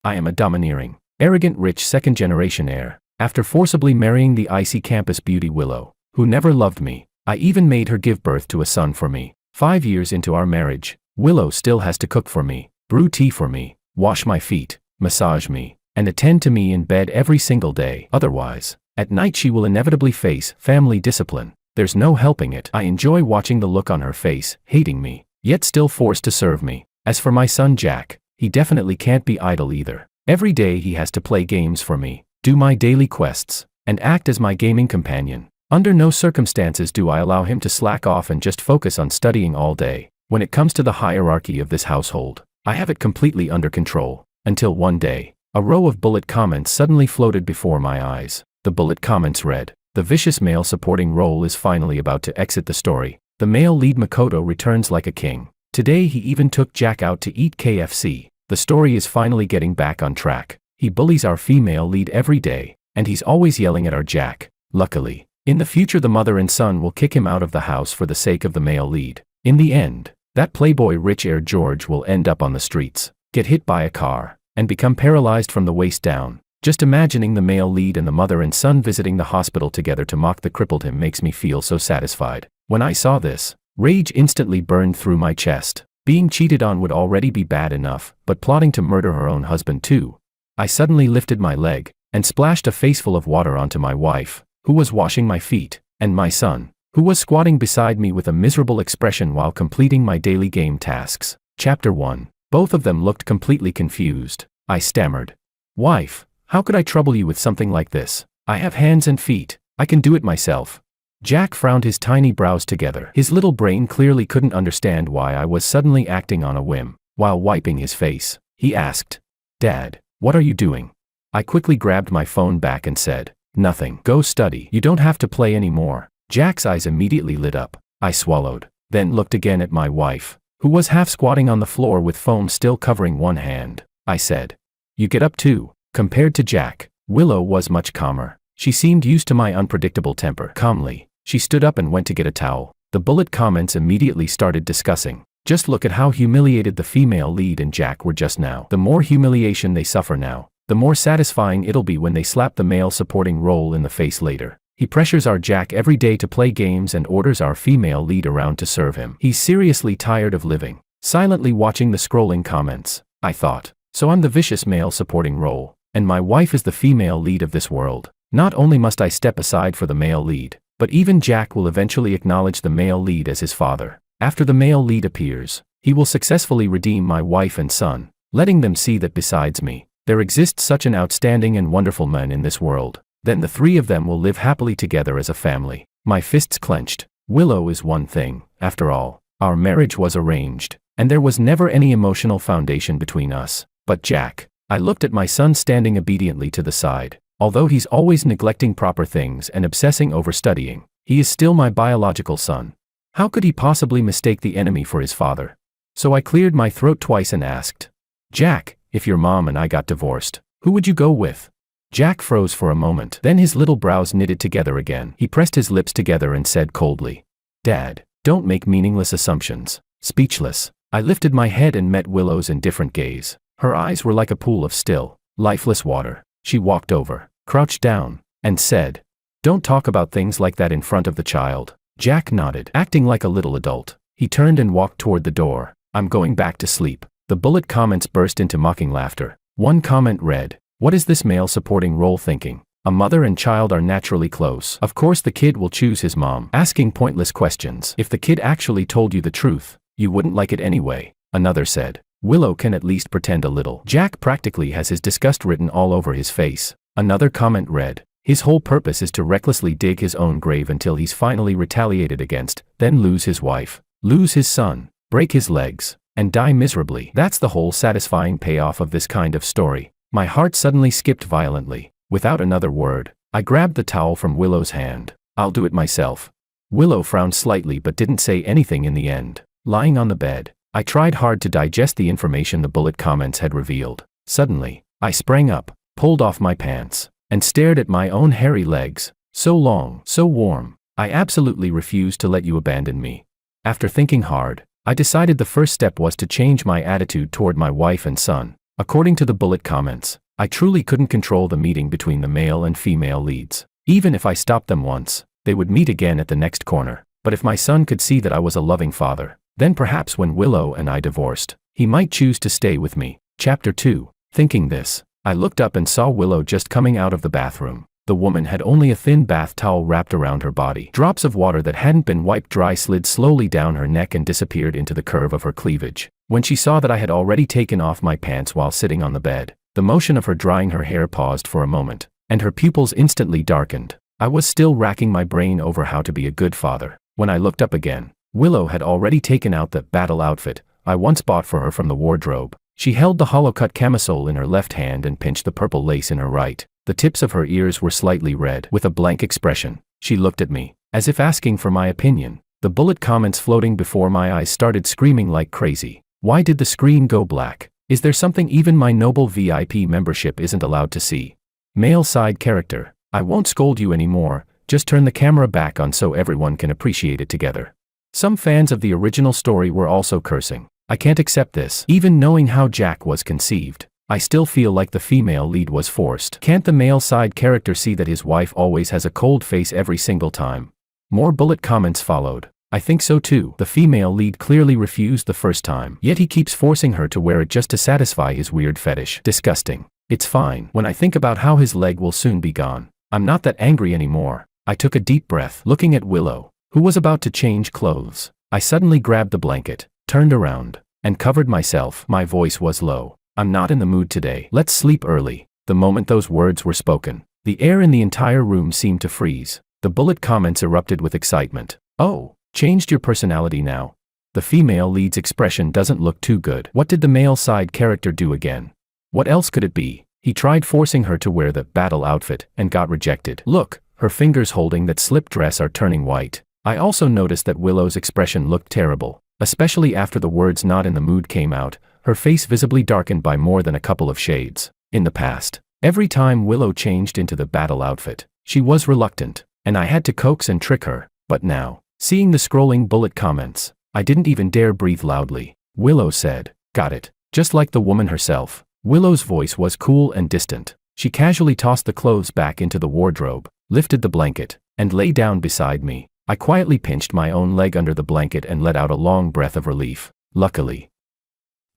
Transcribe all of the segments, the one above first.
I am a domineering, arrogant rich second-generation heir. After forcibly marrying the icy campus beauty Willow, who never loved me, I even made her give birth to a son for me. 5 years into our marriage, Willow still has to cook for me, brew tea for me, wash my feet, massage me, and attend to me in bed every single day. Otherwise, at night she will inevitably face family discipline. There's no helping it. I enjoy watching the look on her face, hating me, yet still forced to serve me. As for my son Jack, he definitely can't be idle either. Every day he has to play games for me, do my daily quests, and act as my gaming companion. Under no circumstances do I allow him to slack off and just focus on studying all day. When it comes to the hierarchy of this household, I have it completely under control. Until one day, a row of bullet comments suddenly floated before my eyes. The bullet comments read, "The vicious male supporting role is finally about to exit the story. The male lead Makoto returns like a king. Today he even took Jack out to eat KFC. The story is finally getting back on track. He bullies our female lead every day, and he's always yelling at our Jack. Luckily, in the future the mother and son will kick him out of the house for the sake of the male lead. In the end, that playboy rich heir George will end up on the streets, get hit by a car, and become paralyzed from the waist down. Just imagining the male lead and the mother and son visiting the hospital together to mock the crippled him makes me feel so satisfied." When I saw this, rage instantly burned through my chest. Being cheated on would already be bad enough, but plotting to murder her own husband too. I suddenly lifted my leg, and splashed a faceful of water onto my wife, who was washing my feet, and my son, who was squatting beside me with a miserable expression while completing my daily game tasks. Chapter 1. Both of them looked completely confused. I stammered. "Wife, how could I trouble you with something like this? I have hands and feet, I can do it myself." Jack frowned his tiny brows together. His little brain clearly couldn't understand why I was suddenly acting on a whim. While wiping his face, he asked, "Dad, what are you doing?" I quickly grabbed my phone back and said, "Nothing. Go study. You don't have to play anymore." Jack's eyes immediately lit up. I swallowed, then looked again at my wife, who was half squatting on the floor with foam still covering one hand. I said, "You get up too." Compared to Jack, Willow was much calmer. She seemed used to my unpredictable temper. Calmly, she stood up and went to get a towel. The bullet comments immediately started discussing, "Just look at how humiliated the female lead and Jack were just now. The more humiliation they suffer now, the more satisfying it'll be when they slap the male supporting role in the face later. He pressures our Jack every day to play games and orders our female lead around to serve him. He's seriously tired of living." Silently watching the scrolling comments, I thought, so I'm the vicious male supporting role, and my wife is the female lead of this world. Not only must I step aside for the male lead, but even Jack will eventually acknowledge the male lead as his father. After the male lead appears, he will successfully redeem my wife and son, letting them see that besides me, there exists such an outstanding and wonderful man in this world. Then the three of them will live happily together as a family. My fists clenched. Willow is one thing, after all. Our marriage was arranged, and there was never any emotional foundation between us. But Jack, I looked at my son standing obediently to the side. Although he's always neglecting proper things and obsessing over studying, he is still my biological son. How could he possibly mistake the enemy for his father? So I cleared my throat twice and asked, "Jack, if your mom and I got divorced, who would you go with?" Jack froze for a moment, then his little brows knitted together again. He pressed his lips together and said coldly, "Dad, don't make meaningless assumptions." Speechless, I lifted my head and met Willow's indifferent gaze. Her eyes were like a pool of still, lifeless water. She walked over, crouched down, and said, "Don't talk about things like that in front of the child." Jack nodded, acting like a little adult. He turned and walked toward the door. "I'm going back to sleep." The bullet comments burst into mocking laughter. One comment read, "What is this male supporting role thinking? A mother and child are naturally close. Of course the kid will choose his mom. Asking pointless questions. If the kid actually told you the truth, you wouldn't like it anyway." Another said, "Willow can at least pretend a little. Jack practically has his disgust written all over his face." Another comment read, "His whole purpose is to recklessly dig his own grave until he's finally retaliated against, then lose his wife, lose his son, break his legs, and die miserably. That's the whole satisfying payoff of this kind of story." My heart suddenly skipped violently. Without another word, I grabbed the towel from Willow's hand. "I'll do it myself." Willow frowned slightly but didn't say anything in the end. Lying on the bed, I tried hard to digest the information the bullet comments had revealed. Suddenly, I sprang up, pulled off my pants, and stared at my own hairy legs. "So long, so warm. I absolutely refuse to let you abandon me." After thinking hard, I decided the first step was to change my attitude toward my wife and son. According to the bullet comments, I truly couldn't control the meeting between the male and female leads. Even if I stopped them once, they would meet again at the next corner. But if my son could see that I was a loving father, then perhaps when Willow and I divorced, he might choose to stay with me. Chapter 2. Thinking this, I looked up and saw Willow just coming out of the bathroom. The woman had only a thin bath towel wrapped around her body. Drops of water that hadn't been wiped dry slid slowly down her neck and disappeared into the curve of her cleavage. When she saw that I had already taken off my pants while sitting on the bed, the motion of her drying her hair paused for a moment, and her pupils instantly darkened. I was still racking my brain over how to be a good father. When I looked up again, Willow had already taken out the battle outfit I once bought for her from the wardrobe. She held the hollow-cut camisole in her left hand and pinched the purple lace in her right. The tips of her ears were slightly red. With a blank expression, she looked at me, as if asking for my opinion. The bullet comments floating before my eyes started screaming like crazy. Why did the screen go black? Is there something even my noble VIP membership isn't allowed to see? Male side character. I won't scold you anymore, just turn the camera back on so everyone can appreciate it together. Some fans of the original story were also cursing. I can't accept this. Even knowing how Jack was conceived, I still feel like the female lead was forced. Can't the male side character see that his wife always has a cold face every single time? More bullet comments followed. I think so too. The female lead clearly refused the first time, yet he keeps forcing her to wear it just to satisfy his weird fetish. Disgusting. It's fine. When I think about how his leg will soon be gone, I'm not that angry anymore. I took a deep breath, looking at Willow, who was about to change clothes. I suddenly grabbed the blanket, turned around, and covered myself. My voice was low. I'm not in the mood today. Let's sleep early. The moment those words were spoken, the air in the entire room seemed to freeze. The bullet comments erupted with excitement. Oh, changed your personality now? The female lead's expression doesn't look too good. What did the male side character do again? What else could it be? He tried forcing her to wear the battle outfit and got rejected. Look, her fingers holding that slip dress are turning white. I also noticed that Willow's expression looked terrible, especially after the words "not in the mood" came out, her face visibly darkened by more than a couple of shades. In the past, every time Willow changed into the battle outfit, she was reluctant, and I had to coax and trick her. But now, seeing the scrolling bullet comments, I didn't even dare breathe loudly. Willow said, "Got it." Just like the woman herself, Willow's voice was cool and distant. She casually tossed the clothes back into the wardrobe, lifted the blanket, and lay down beside me. I quietly pinched my own leg under the blanket and let out a long breath of relief. Luckily,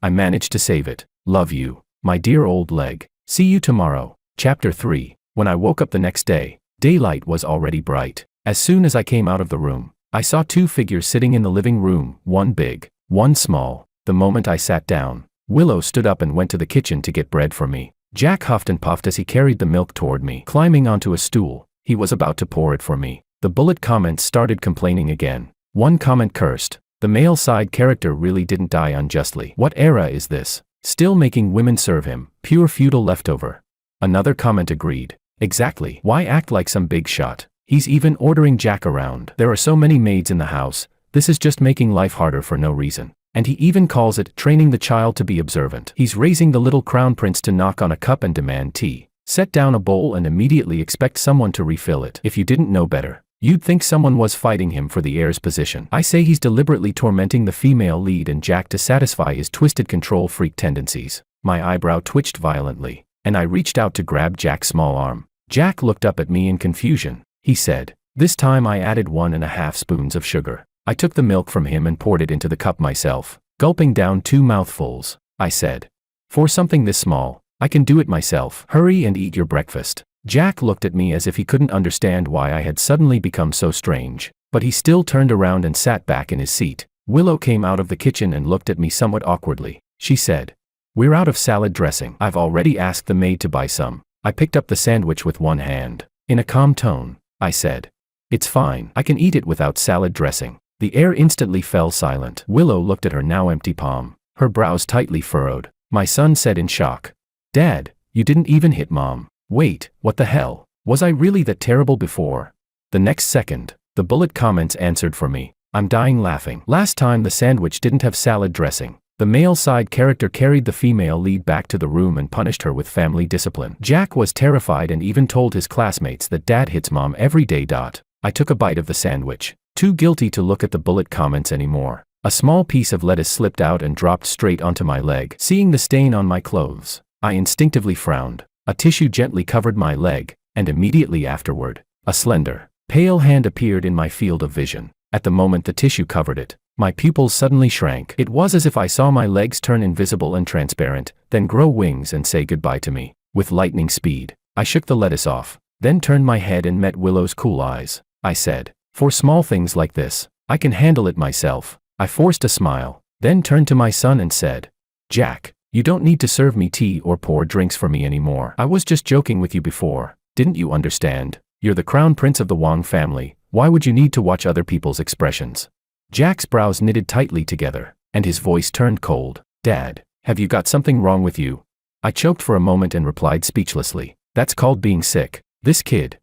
I managed to save it. Love you, my dear old leg. See you tomorrow. Chapter 3. When I woke up the next day, daylight was already bright. As soon as I came out of the room, I saw two figures sitting in the living room, one big, one small. The moment I sat down, Willow stood up and went to the kitchen to get bread for me. Jack huffed and puffed as he carried the milk toward me. Climbing onto a stool, he was about to pour it for me. The bullet comments started complaining again. One comment cursed. The male side character really didn't die unjustly. What era is this? Still making women serve him, pure feudal leftover. Another comment agreed. Exactly. Why act like some big shot? He's even ordering Jack around. There are so many maids in the house, this is just making life harder for no reason. And he even calls it training the child to be observant. He's raising the little crown prince to knock on a cup and demand tea. Set down a bowl and immediately expect someone to refill it. If you didn't know better, you'd think someone was fighting him for the heir's position. I say he's deliberately tormenting the female lead and Jack to satisfy his twisted control freak tendencies. My eyebrow twitched violently, and I reached out to grab Jack's small arm. Jack looked up at me in confusion. He said, "This time I added 1.5 spoons of sugar." I took the milk from him and poured it into the cup myself, gulping down 2 mouthfuls. I said, "For something this small, I can do it myself. Hurry and eat your breakfast." Jack looked at me as if he couldn't understand why I had suddenly become so strange, but he still turned around and sat back in his seat. Willow came out of the kitchen and looked at me somewhat awkwardly. She said, "We're out of salad dressing. I've already asked the maid to buy some." I picked up the sandwich with one hand. In a calm tone, I said, "It's fine. I can eat it without salad dressing." The air instantly fell silent. Willow looked at her now empty palm, her brows tightly furrowed. My son said in shock, "Dad, you didn't even hit Mom." Wait, what the hell? Was I really that terrible before? The next second, the bullet comments answered for me. I'm dying laughing. Last time the sandwich didn't have salad dressing. The male side character carried the female lead back to the room and punished her with family discipline. Jack was terrified and even told his classmates that Dad hits Mom every day. I took a bite of the sandwich, too guilty to look at the bullet comments anymore. A small piece of lettuce slipped out and dropped straight onto my leg. Seeing the stain on my clothes, I instinctively frowned. A tissue gently covered my leg, and immediately afterward, a slender, pale hand appeared in my field of vision. At the moment the tissue covered it, my pupils suddenly shrank. It was as if I saw my legs turn invisible and transparent, then grow wings and say goodbye to me. With lightning speed, I shook the lettuce off, then turned my head and met Willow's cool eyes. I said, "For small things like this, I can handle it myself." I forced a smile, then turned to my son and said, "Jack, you don't need to serve me tea or pour drinks for me anymore. I was just joking with you before. Didn't you understand? You're the crown prince of the Wang family. Why would you need to watch other people's expressions?" Jack's brows knitted tightly together, and his voice turned cold. "Dad, have you got something wrong with you?" I choked for a moment and replied speechlessly, "That's called being sick. This kid.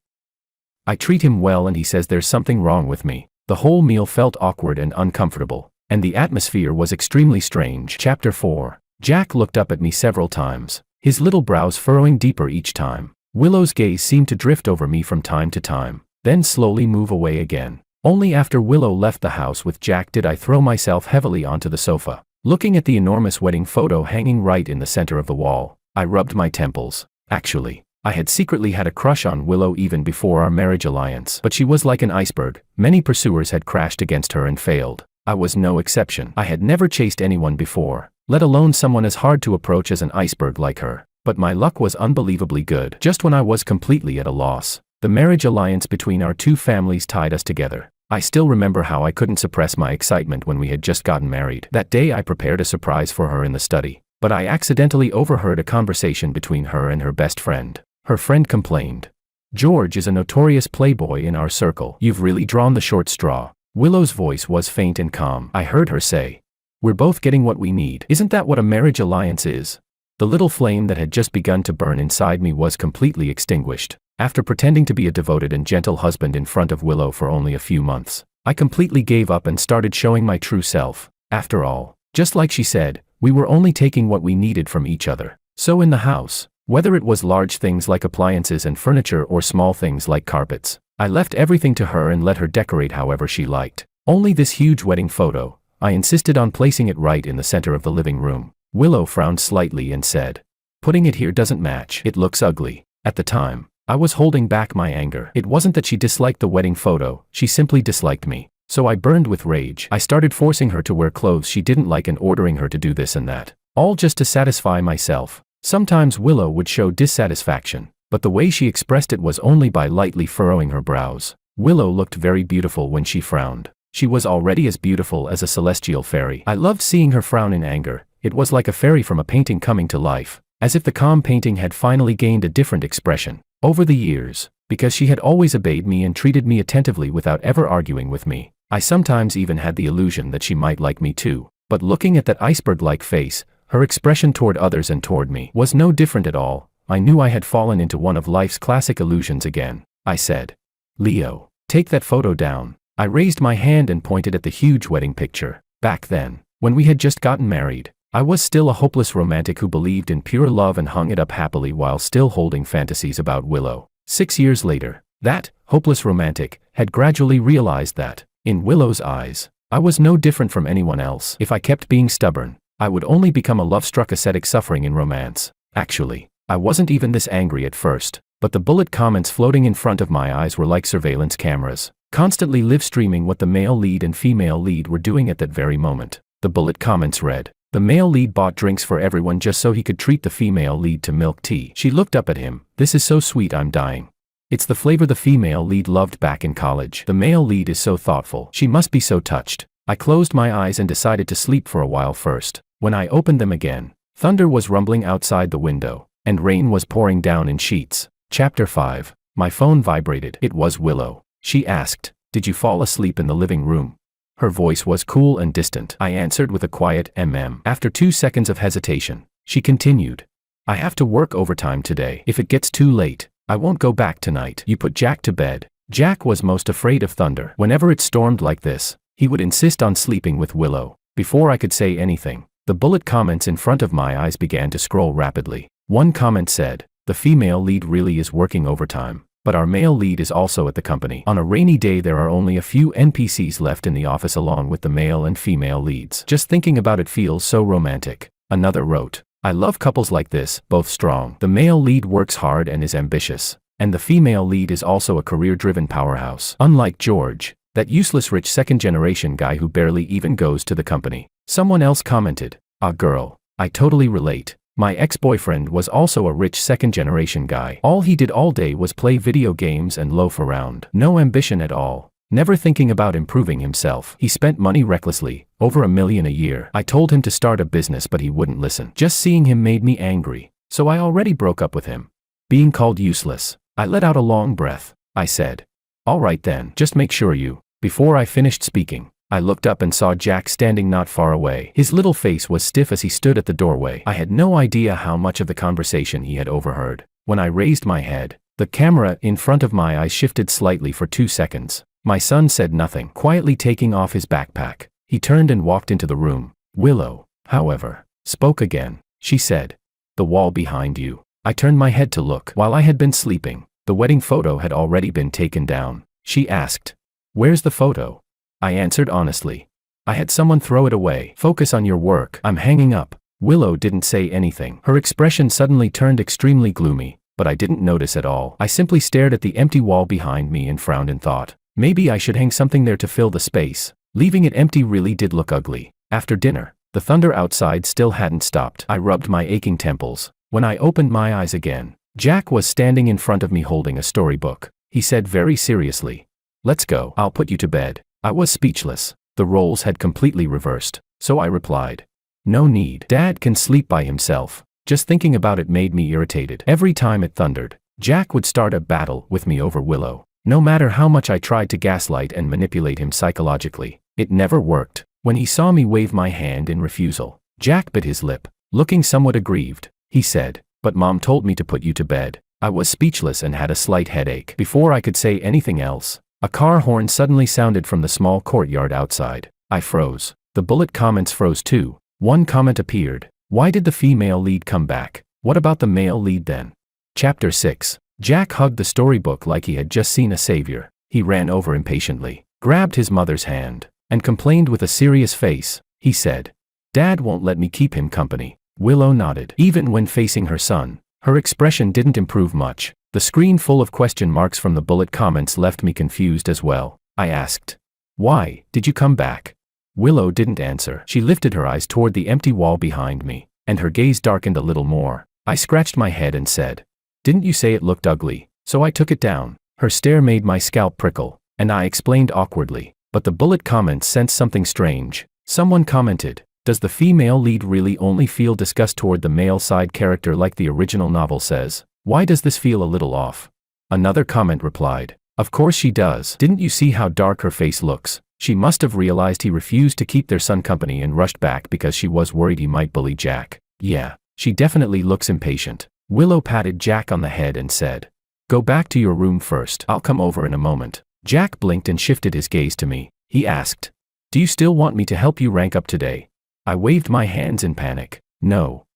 I treat him well and he says there's something wrong with me." The whole meal felt awkward and uncomfortable, and the atmosphere was extremely strange. Chapter 4. Jack looked up at me several times, his little brows furrowing deeper each time. Willow's gaze seemed to drift over me from time to time, then slowly move away again. Only after Willow left the house with Jack did I throw myself heavily onto the sofa. Looking at the enormous wedding photo hanging right in the center of the wall, I rubbed my temples. Actually, I had secretly had a crush on Willow even before our marriage alliance, but she was like an iceberg. Many pursuers had crashed against her and failed. I was no exception. I had never chased anyone before, let alone someone as hard to approach as an iceberg like her. But my luck was unbelievably good. Just when I was completely at a loss, the marriage alliance between our two families tied us together. I still remember how I couldn't suppress my excitement when we had just gotten married. That day I prepared a surprise for her in the study, but I accidentally overheard a conversation between her and her best friend. Her friend complained, "George is a notorious playboy in our circle. You've really drawn the short straw." Willow's voice was faint and calm. I heard her say, "We're both getting what we need. Isn't that what a marriage alliance is?" The little flame that had just begun to burn inside me was completely extinguished. After pretending to be a devoted and gentle husband in front of Willow for only a few months, I completely gave up and started showing my true self. After all, just like she said, we were only taking what we needed from each other. So in the house, whether it was large things like appliances and furniture or small things like carpets, I left everything to her and let her decorate however she liked. Only this huge wedding photo, I insisted on placing it right in the center of the living room. Willow frowned slightly and said, "Putting it here doesn't match. It looks ugly." At the time, I was holding back my anger. It wasn't that she disliked the wedding photo, she simply disliked me. So I burned with rage. I started forcing her to wear clothes she didn't like and ordering her to do this and that, all just to satisfy myself. Sometimes Willow would show dissatisfaction, but the way she expressed it was only by lightly furrowing her brows. Willow looked very beautiful when she frowned. She was already as beautiful as a celestial fairy. I loved seeing her frown in anger. It was like a fairy from a painting coming to life, as if the calm painting had finally gained a different expression. Over the years, because she had always obeyed me and treated me attentively without ever arguing with me, I sometimes even had the illusion that she might like me too. But looking at that iceberg-like face, her expression toward others and toward me was no different at all. I knew I had fallen into one of life's classic illusions again. I said, "Leo, take that photo down." I raised my hand and pointed at the huge wedding picture. Back then, when we had just gotten married, I was still a hopeless romantic who believed in pure love and hung it up happily while still holding fantasies about Willow. 6 years later, that hopeless romantic had gradually realized that, in Willow's eyes, I was no different from anyone else. If I kept being stubborn, I would only become a love-struck ascetic suffering in romance. Actually, I wasn't even this angry at first, but the bullet comments floating in front of my eyes were like surveillance cameras, constantly live-streaming what the male lead and female lead were doing at that very moment. The bullet comments read, "The male lead bought drinks for everyone just so he could treat the female lead to milk tea." She looked up at him. "This is so sweet, I'm dying." It's the flavor the female lead loved back in college. The male lead is so thoughtful. She must be so touched. I closed my eyes and decided to sleep for a while first. When I opened them again, thunder was rumbling outside the window, and rain was pouring down in sheets. Chapter 5. My phone vibrated. It was Willow. She asked, "Did you fall asleep in the living room?" Her voice was cool and distant. I answered with a quiet After 2 seconds of hesitation, she continued, "I have to work overtime today. If it gets too late, I won't go back tonight." "You put Jack to bed." Jack was most afraid of thunder. Whenever it stormed like this, he would insist on sleeping with Willow. Before I could say anything, the bullet comments in front of my eyes began to scroll rapidly. One comment said, "The female lead really is working overtime, but our male lead is also at the company. On a rainy day there are only a few NPCs left in the office along with the male and female leads. Just thinking about it feels so romantic." Another wrote, I love couples like this, both strong. The male lead works hard and is ambitious. And the female lead is also a career-driven powerhouse. Unlike George, that useless rich second-generation guy who barely even goes to the company. Someone else commented, "Ah girl, I totally relate. My ex-boyfriend was also a rich second-generation guy. All he did all day was play video games and loaf around. No ambition at all. Never thinking about improving himself. He spent money recklessly, over $1 million a year. I told him to start a business but he wouldn't listen. Just seeing him made me angry, so I already broke up with him." Being called useless, I let out a long breath. I said, "All right then, just make sure you..." Before I finished speaking, I looked up and saw Jack standing not far away. His little face was stiff as he stood at the doorway. I had no idea how much of the conversation he had overheard. When I raised my head, the camera in front of my eyes shifted slightly for 2 seconds. My son said nothing, quietly taking off his backpack. He turned and walked into the room. Willow, however, spoke again. She said, "The wall behind you." I turned my head to look. While I had been sleeping, the wedding photo had already been taken down. She asked, "Where's the photo?" I answered honestly, "I had someone throw it away. Focus on your work. I'm hanging up." Willow didn't say anything. Her expression suddenly turned extremely gloomy, but I didn't notice at all. I simply stared at the empty wall behind me and frowned and thought, maybe I should hang something there to fill the space. Leaving it empty really did look ugly. After dinner, the thunder outside still hadn't stopped. I rubbed my aching temples. When I opened my eyes again, Jack was standing in front of me holding a storybook. He said very seriously, "Let's go. I'll put you to bed." I was speechless. The roles had completely reversed, so I replied, "No need. Dad can sleep by himself." Just thinking about it made me irritated. Every time it thundered, Jack would start a battle with me over Willow. No matter how much I tried to gaslight and manipulate him psychologically, it never worked. When he saw me wave my hand in refusal, Jack bit his lip. Looking somewhat aggrieved, he said, "But Mom told me to put you to bed." I was speechless and had a slight headache. Before I could say anything else, a car horn suddenly sounded from the small courtyard outside. I froze. The bullet comments froze too. One comment appeared. "Why did the female lead come back? What about the male lead then?" Chapter 6. Jack hugged the storybook like he had just seen a savior. He ran over impatiently, grabbed his mother's hand, and complained with a serious face. He said, "Dad won't let me keep him company." Willow nodded. Even when facing her son, her expression didn't improve much. The screen full of question marks from the bullet comments left me confused as well. I asked, "Why did you come back?" Willow didn't answer. She lifted her eyes toward the empty wall behind me, and her gaze darkened a little more. I scratched my head and said, "Didn't you say it looked ugly? So I took it down." Her stare made my scalp prickle, and I explained awkwardly. But the bullet comments sensed something strange. Someone commented, "Does the female lead really only feel disgust toward the male side character like the original novel says? Why does this feel a little off?" Another comment replied, "Of course she does. Didn't you see how dark her face looks? She must have realized he refused to keep their son company and rushed back because she was worried he might bully Jack. Yeah, she definitely looks impatient." Willow patted Jack on the head and said, "Go back to your room first. I'll come over in a moment." Jack blinked and shifted his gaze to me. He asked, "Do you still want me to help you rank up today?" I waved my hands in panic. No.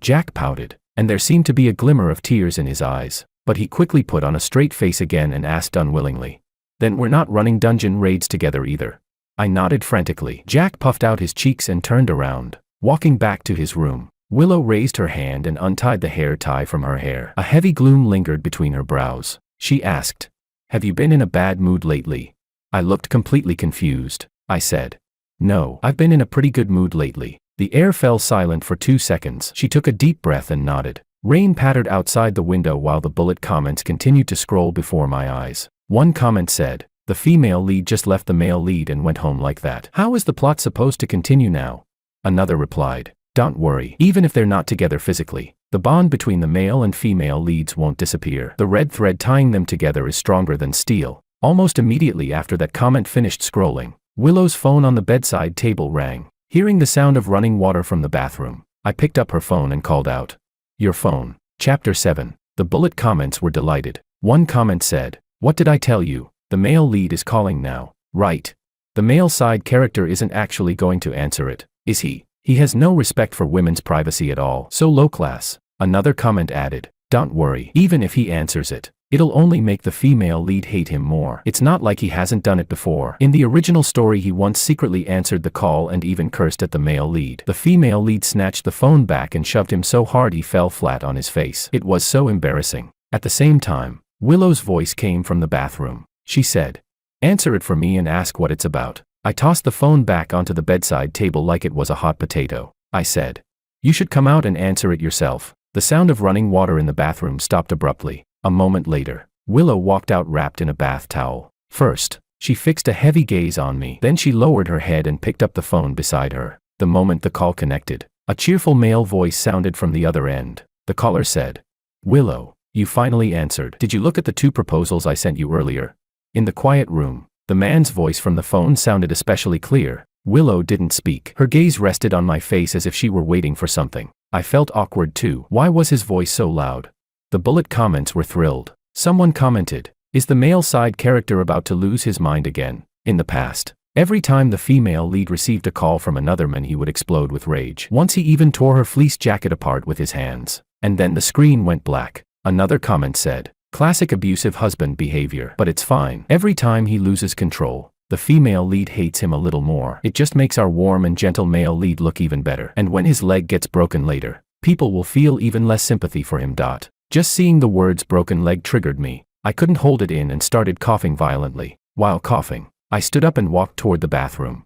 Jack pouted, and there seemed to be a glimmer of tears in his eyes, but he quickly put on a straight face again and asked unwillingly, "Then we're not running dungeon raids together either?" I nodded frantically. Jack puffed out his cheeks and turned around, walking back to his room. Willow raised her hand and untied the hair tie from her hair. A heavy gloom lingered between her brows. She asked, "Have you been in a bad mood lately?" I looked completely confused. I said, "No, I've been in a pretty good mood lately." The air fell silent for 2 seconds. She took a deep breath and nodded. Rain pattered outside the window while the bullet comments continued to scroll before my eyes. One comment said, "The female lead just left the male lead and went home like that. How is the plot supposed to continue now?" Another replied, "Don't worry. Even if they're not together physically, the bond between the male and female leads won't disappear. The red thread tying them together is stronger than steel." Almost immediately after that comment finished scrolling, Willow's phone on the bedside table rang. Hearing the sound of running water from the bathroom, I picked up her phone and called out, "Your phone." Chapter 7. The bullet comments were delighted. One comment said, "What did I tell you? The male lead is calling now, right? The male side character isn't actually going to answer it, is he? He has no respect for women's privacy at all. So low class." Another comment added, "Don't worry. Even if he answers it, It'll only make the female lead hate him more. It's not like he hasn't done it before. In the original story, he once secretly answered the call and even cursed at the male lead. The female lead snatched the phone back and shoved him so hard he fell flat on his face. It was so embarrassing. At the same time, Willow's voice came from the bathroom. She said, "Answer it for me and ask what it's about." I tossed the phone back onto the bedside table like it was a hot potato. I said, "You should come out and answer it yourself." The sound of running water in the bathroom stopped abruptly. A moment later, Willow walked out wrapped in a bath towel. First, she fixed a heavy gaze on me. Then she lowered her head and picked up the phone beside her. The moment the call connected, a cheerful male voice sounded from the other end. The caller said, "Willow, you finally answered. Did you look at the 2 proposals I sent you earlier?" In the quiet room, the man's voice from the phone sounded especially clear. Willow didn't speak. Her gaze rested on my face as if she were waiting for something. I felt awkward too. Why was his voice so loud? The bullet comments were thrilled. Someone commented, "Is the male side character about to lose his mind again?" In the past, every time the female lead received a call from another man, he would explode with rage. Once he even tore her fleece jacket apart with his hands. And then the screen went black. Another comment said, "Classic abusive husband behavior. But it's fine. Every time he loses control, the female lead hates him a little more. It just makes our warm and gentle male lead look even better. And when his leg gets broken later, people will feel even less sympathy for him." Just seeing the words "broken leg" triggered me. I couldn't hold it in and started coughing violently. While coughing, I stood up and walked toward the bathroom.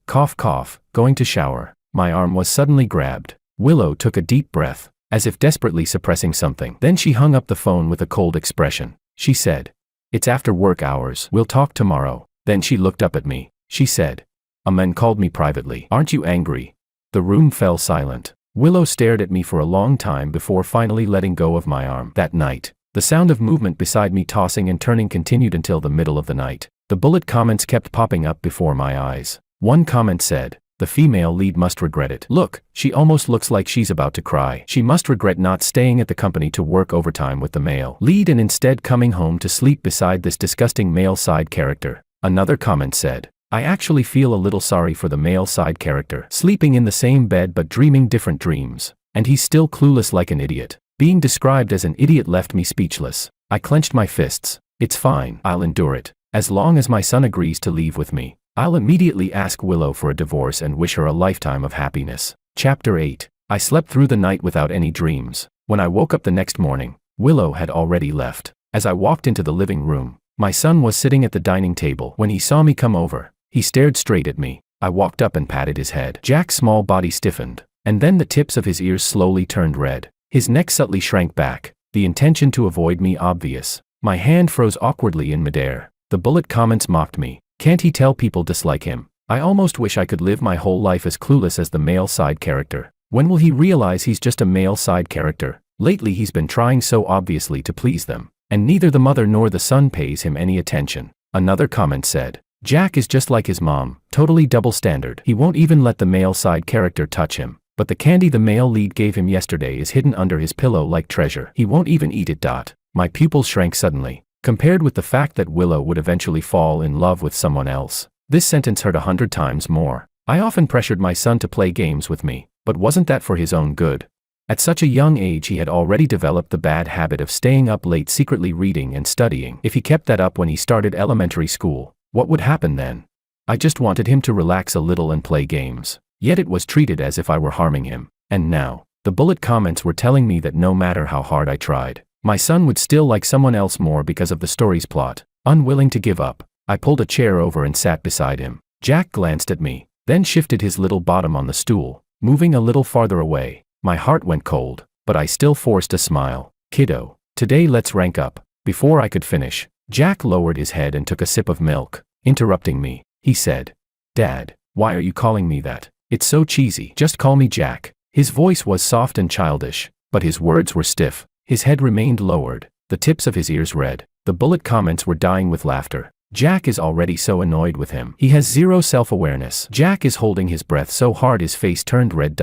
Cough, going to shower. My arm was suddenly grabbed. Willow took a deep breath, as if desperately suppressing something. Then she hung up the phone with a cold expression. She said, "It's after work hours. We'll talk tomorrow." Then she looked up at me. She said, "A man called me privately. Aren't you angry?" The room fell silent. Willow stared at me for a long time before finally letting go of my arm. That night, the sound of movement beside me tossing and turning continued until the middle of the night. The bullet comments kept popping up before my eyes. One comment said, "The female lead must regret it. Look, she almost looks like she's about to cry. She must regret not staying at the company to work overtime with the male lead and instead coming home to sleep beside this disgusting male side character." Another comment said, "I actually feel a little sorry for the male side character, sleeping in the same bed but dreaming different dreams. And he's still clueless like an idiot." Being described as an idiot left me speechless. I clenched my fists. "It's fine. I'll endure it. As long as my son agrees to leave with me, I'll immediately ask Willow for a divorce and wish her a lifetime of happiness." Chapter 8. I slept through the night without any dreams. When I woke up the next morning, Willow had already left. As I walked into the living room, my son was sitting at the dining table. When he saw me come over, he stared straight at me. I walked up and patted his head. Jack's small body stiffened, and then the tips of his ears slowly turned red. His neck subtly shrank back, the intention to avoid me obvious. My hand froze awkwardly in midair. The bullet comments mocked me. Can't he tell people dislike him? I almost wish I could live my whole life as clueless as the male side character. When will he realize he's just a male side character? Lately he's been trying so obviously to please them, and neither the mother nor the son pays him any attention. Another comment said, "Jack is just like his mom, totally double standard. He won't even let the male side character touch him. But the candy the male lead gave him yesterday is hidden under his pillow like treasure. He won't even eat it." My pupils shrank suddenly. Compared with the fact that Willow would eventually fall in love with someone else, this sentence hurt 100 times more. I often pressured my son to play games with me, but wasn't that for his own good? At such a young age he had already developed the bad habit of staying up late secretly reading and studying. If he kept that up when he started elementary school, what would happen then? I just wanted him to relax a little and play games. Yet it was treated as if I were harming him. And now, the bullet comments were telling me that no matter how hard I tried, my son would still like someone else more because of the story's plot. Unwilling to give up, I pulled a chair over and sat beside him. Jack glanced at me, then shifted his little bottom on the stool, moving a little farther away. My heart went cold, but I still forced a smile. "Kiddo, today let's rank up." Before I could finish, Jack lowered his head and took a sip of milk. Interrupting me, he said, "Dad, why are you calling me that? It's so cheesy. Just call me Jack." His voice was soft and childish, but his words were stiff. His head remained lowered, the tips of his ears red. The bullet comments were dying with laughter. Jack is already so annoyed with him. He has zero self-awareness. Jack is holding his breath so hard his face turned red.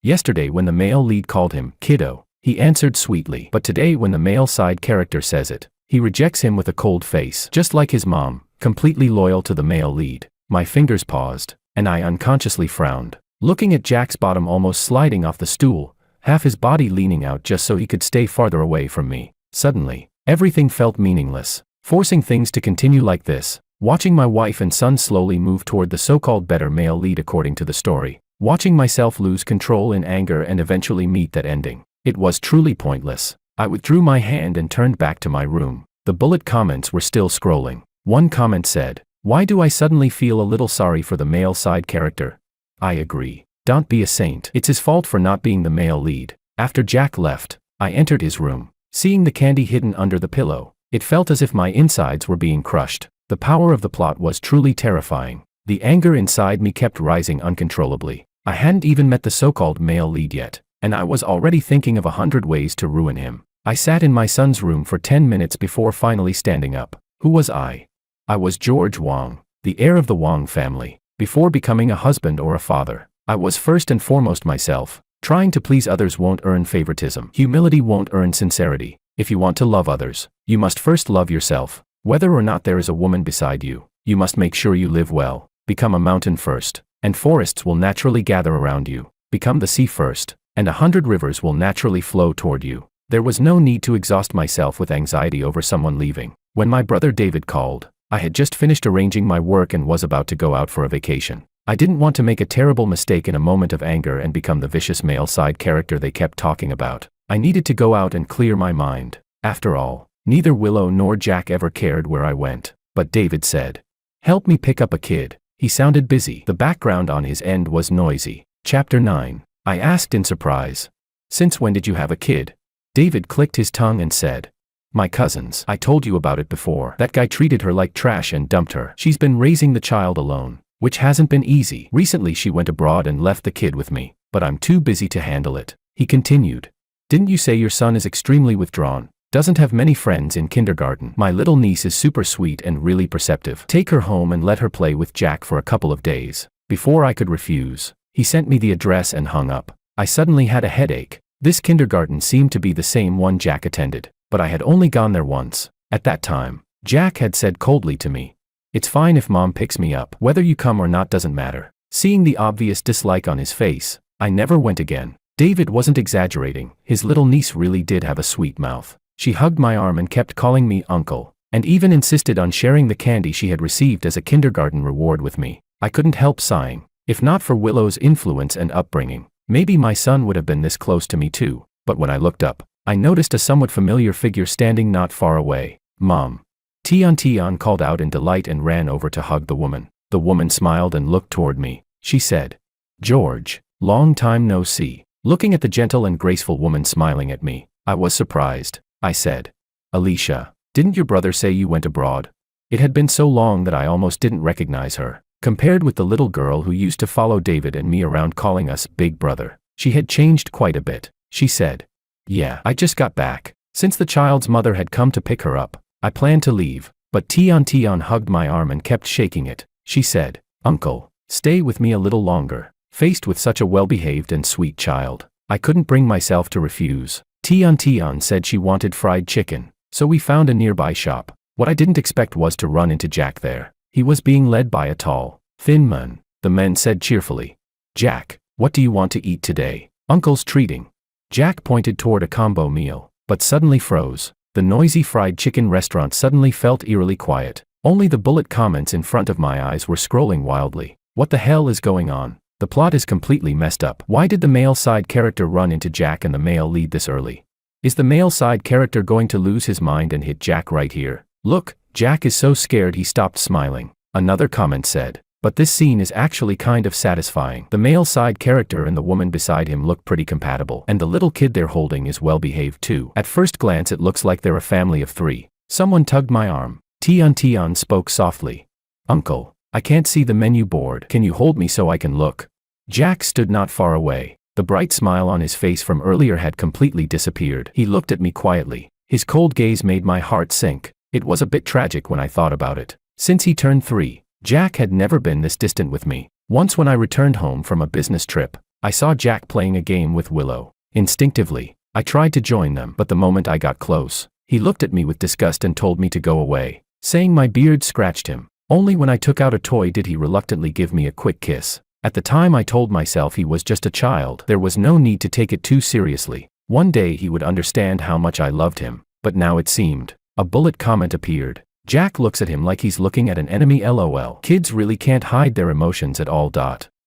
Yesterday when the male lead called him "kiddo," he answered sweetly. But today when the male side character says it, he rejects him with a cold face. Just like his mom, completely loyal to the male lead. My fingers paused, and I unconsciously frowned, looking at Jack's bottom almost sliding off the stool, half his body leaning out just so he could stay farther away from me. Suddenly, Everything felt meaningless. Forcing things to continue like this. Watching my wife and son slowly move toward the so-called better male lead according to the story. Watching myself lose control in anger and eventually meet that ending. It was truly pointless. I withdrew my hand and turned back to my room. The bullet comments were still scrolling. One comment said, "Why do I suddenly feel a little sorry for the male side character?" I agree. Don't be a saint. It's his fault for not being the male lead. After Jack left, I entered his room. Seeing the candy hidden under the pillow, it felt as if my insides were being crushed. The power of the plot was truly terrifying. The anger inside me kept rising uncontrollably. I hadn't even met the so-called male lead yet, and I was already thinking of 100 ways to ruin him. I sat in my son's room for 10 minutes before finally standing up. Who was I? I was George Wong, the heir of the Wong family. Before becoming a husband or a father, I was first and foremost myself. Trying to please others won't earn favoritism. Humility won't earn sincerity. If you want to love others, you must first love yourself. Whether or not there is a woman beside you, you must make sure you live well. Become a mountain first, and forests will naturally gather around you. Become the sea first, and 100 rivers will naturally flow toward you. There was no need to exhaust myself with anxiety over someone leaving. When my brother David called, I had just finished arranging my work and was about to go out for a vacation. I didn't want to make a terrible mistake in a moment of anger and become the vicious male side character they kept talking about. I needed to go out and clear my mind. After all, neither Willow nor Jack ever cared where I went. But David said, "Help me pick up a kid." He sounded busy. The background on his end was noisy. Chapter 9. I asked in surprise, "Since when did you have a kid?" David clicked his tongue and said, "My cousins. I told you about it before. That guy treated her like trash and dumped her. She's been raising the child alone, which hasn't been easy. Recently she went abroad and left the kid with me, but I'm too busy to handle it." He continued, "Didn't you say your son is extremely withdrawn? Doesn't have many friends in kindergarten. My little niece is super sweet and really perceptive. Take her home and let her play with Jack for a couple of days." Before I could refuse, he sent me the address and hung up. I suddenly had a headache. This kindergarten seemed to be the same one Jack attended, but I had only gone there once. At that time, Jack had said coldly to me, "It's fine if mom picks me up. Whether you come or not doesn't matter." Seeing the obvious dislike on his face, I never went again. David wasn't exaggerating. His little niece really did have a sweet mouth. She hugged my arm and kept calling me uncle, and even insisted on sharing the candy she had received as a kindergarten reward with me. I couldn't help sighing. If not for Willow's influence and upbringing, maybe my son would have been this close to me too. But when I looked up, I noticed a somewhat familiar figure standing not far away. "Mom." Tian called out in delight and ran over to hug the woman. The woman smiled and looked toward me. She said, "George, long time no see." Looking at the gentle and graceful woman smiling at me, I was surprised. I said, "Alicia, didn't your brother say you went abroad?" It had been so long that I almost didn't recognize her. Compared with the little girl who used to follow David and me around calling us Big Brother, she had changed quite a bit. She said, "Yeah, I just got back." Since the child's mother had come to pick her up, I planned to leave, but Tian hugged my arm and kept shaking it. She said, "Uncle, stay with me a little longer." Faced with such a well-behaved and sweet child, I couldn't bring myself to refuse. Tian said she wanted fried chicken, so we found a nearby shop. What I didn't expect was to run into Jack there. He was being led by a tall, thin man. The man said cheerfully, "Jack, what do you want to eat today?" "Uncle's treating." Jack pointed toward a combo meal, but suddenly froze. The noisy fried chicken restaurant suddenly felt eerily quiet. Only the bullet comments in front of my eyes were scrolling wildly. What the hell is going on? The plot is completely messed up. Why did the male side character run into Jack and the male lead this early? Is the male side character going to lose his mind and hit Jack right here? "Look, Jack is so scared he stopped smiling." Another comment said, "But this scene is actually kind of satisfying." The male side character and the woman beside him look pretty compatible, and the little kid they're holding is well behaved too. At first glance it looks like they're a family of 3. Someone tugged my arm. Tian spoke softly. "Uncle, I can't see the menu board. Can you hold me so I can look?" Jack stood not far away. The bright smile on his face from earlier had completely disappeared. He looked at me quietly. His cold gaze made my heart sink. It was a bit tragic when I thought about it. Since he turned 3, Jack had never been this distant with me. Once when I returned home from a business trip, I saw Jack playing a game with Willow. Instinctively, I tried to join them, but the moment I got close, he looked at me with disgust and told me to go away, saying my beard scratched him. Only when I took out a toy did he reluctantly give me a quick kiss. At the time I told myself he was just a child. There was no need to take it too seriously. One day he would understand how much I loved him, but now it seemed A bullet comment appeared. Jack looks at him like he's looking at an enemy LOL. Kids really can't hide their emotions at all.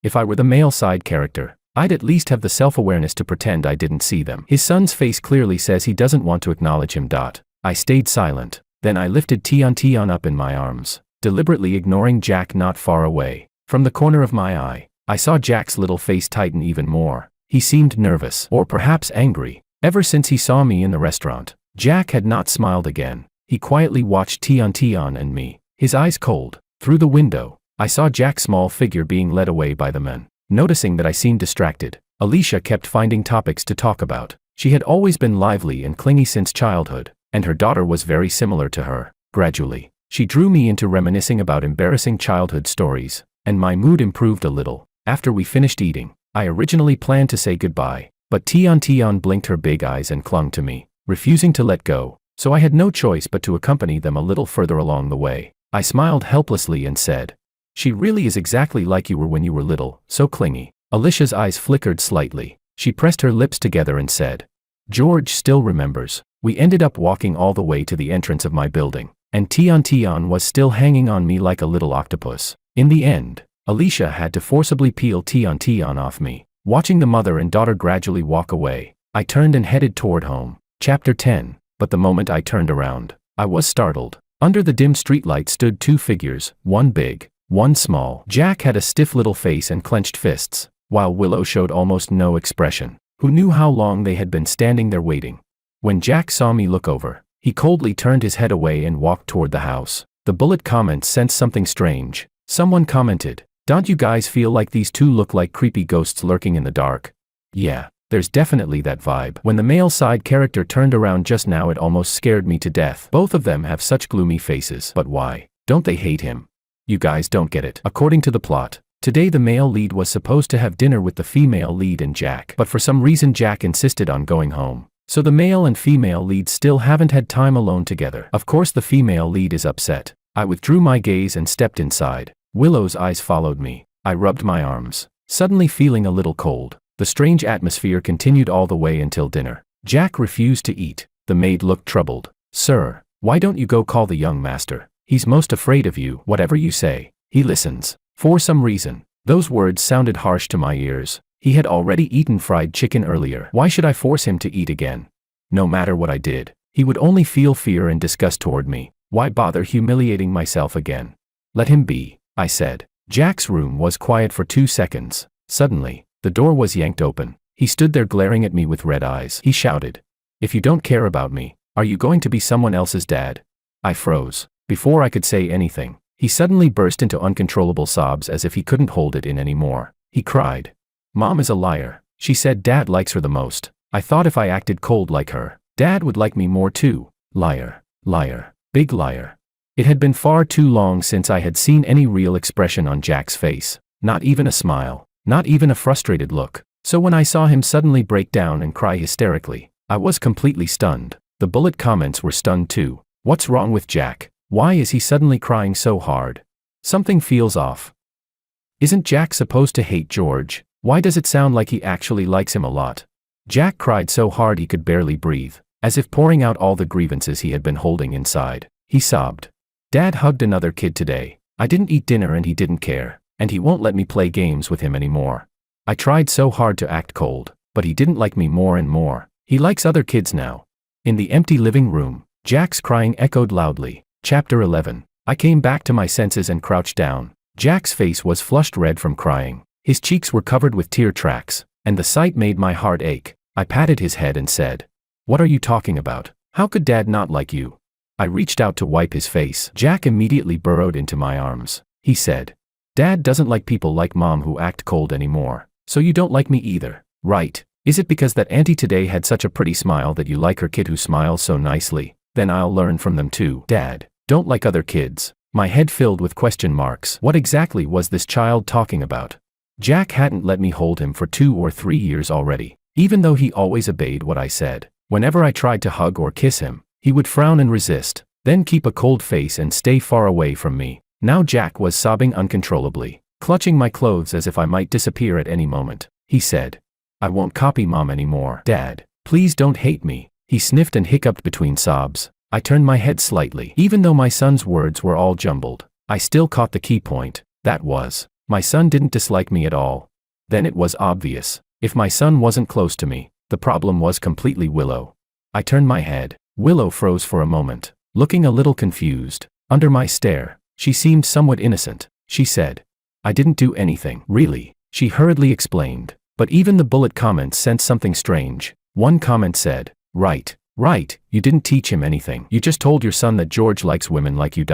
If I were the male side character, I'd at least have the self-awareness to pretend I didn't see them. His son's face clearly says he doesn't want to acknowledge him. I stayed silent. Then I lifted Tion up in my arms, deliberately ignoring Jack not far away. From the corner of my eye, I saw Jack's little face tighten even more. He seemed nervous, or perhaps angry. Ever since he saw me in the restaurant, Jack had not smiled again. He quietly watched Tion and me, his eyes cold. Through the window, I saw Jack's small figure being led away by the men. Noticing that I seemed distracted, Alicia kept finding topics to talk about. She had always been lively and clingy since childhood, and her daughter was very similar to her. Gradually, she drew me into reminiscing about embarrassing childhood stories, and my mood improved a little. After we finished eating, I originally planned to say goodbye, but Tion blinked her big eyes and clung to me, refusing to let go, so I had no choice but to accompany them a little further along the way. I smiled helplessly and said, "She really is exactly like you were when you were little, so clingy." Alicia's eyes flickered slightly. She pressed her lips together and said, "George still remembers." We ended up walking all the way to the entrance of my building, and Tion was still hanging on me like a little octopus. In the end, Alicia had to forcibly peel Tion off me. Watching the mother and daughter gradually walk away, I turned and headed toward home. Chapter 10. But the moment I turned around, I was startled. Under the dim streetlight stood two figures, one big, one small. Jack had a stiff little face and clenched fists, while Willow showed almost no expression. Who knew how long they had been standing there waiting? When Jack saw me look over, he coldly turned his head away and walked toward the house. The bullet comments sensed something strange. Someone commented, "Don't you guys feel like these two look like creepy ghosts lurking in the dark?" Yeah, there's definitely that vibe. When the male side character turned around just now, it almost scared me to death. Both of them have such gloomy faces. But why? Don't they hate him? You guys don't get it. According to the plot, today the male lead was supposed to have dinner with the female lead and Jack. But for some reason Jack insisted on going home. So the male and female leads still haven't had time alone together. Of course the female lead is upset. I withdrew my gaze and stepped inside. Willow's eyes followed me. I rubbed my arms, suddenly feeling a little cold. The strange atmosphere continued all the way until dinner. Jack refused to eat. The maid looked troubled. "Sir, why don't you go call the young master? He's most afraid of you. Whatever you say, he listens." For some reason, those words sounded harsh to my ears. He had already eaten fried chicken earlier. Why should I force him to eat again? No matter what I did, he would only feel fear and disgust toward me. Why bother humiliating myself again? "Let him be," I said. Jack's room was quiet for 2 seconds. Suddenly, the door was yanked open. He stood there glaring at me with red eyes. He shouted, "If you don't care about me, are you going to be someone else's dad?" I froze. Before I could say anything, he suddenly burst into uncontrollable sobs as if he couldn't hold it in anymore. He cried, "Mom is a liar. She said Dad likes her the most. I thought if I acted cold like her, Dad would like me more too. Liar, liar, big liar." It had been far too long since I had seen any real expression on Jack's face. Not even a smile, not even a frustrated look. So when I saw him suddenly break down and cry hysterically, I was completely stunned. The bullet comments were stunned too. What's wrong with Jack? Why is he suddenly crying so hard? Something feels off. Isn't Jack supposed to hate George? Why does it sound like he actually likes him a lot? Jack cried so hard he could barely breathe, as if pouring out all the grievances he had been holding inside. He sobbed. "Dad hugged another kid today. I didn't eat dinner and he didn't care, and he won't let me play games with him anymore. I tried so hard to act cold, but he didn't like me more and more. He likes other kids now." In the empty living room, Jack's crying echoed loudly. Chapter 11. I came back to my senses and crouched down. Jack's face was flushed red from crying. His cheeks were covered with tear tracks, and the sight made my heart ache. I patted his head and said, "What are you talking about? How could Dad not like you?" I reached out to wipe his face. Jack immediately burrowed into my arms. He said, "Dad doesn't like people like Mom who act cold anymore. So you don't like me either, right? Is it because that auntie today had such a pretty smile that you like her kid who smiles so nicely? Then I'll learn from them too." Dad, don't like other kids. My head filled with question marks. What exactly was this child talking about? Jack hadn't let me hold him for 2 or 3 years already. Even though he always obeyed what I said, whenever I tried to hug or kiss him, he would frown and resist, then keep a cold face and stay far away from me. Now Jack was sobbing uncontrollably, clutching my clothes as if I might disappear at any moment. He said, "I won't copy Mom anymore. Dad, please don't hate me." He sniffed and hiccuped between sobs. I turned my head slightly. Even though my son's words were all jumbled, I still caught the key point. That was, my son didn't dislike me at all. Then it was obvious. If my son wasn't close to me, the problem was completely Willow. I turned my head. Willow froze for a moment, looking a little confused. Under my stare, she seemed somewhat innocent. She said, "I didn't do anything." "Really?" she hurriedly explained. But even the bullet comments sensed something strange. One comment said, Right, you didn't teach him anything. You just told your son that George likes women like you.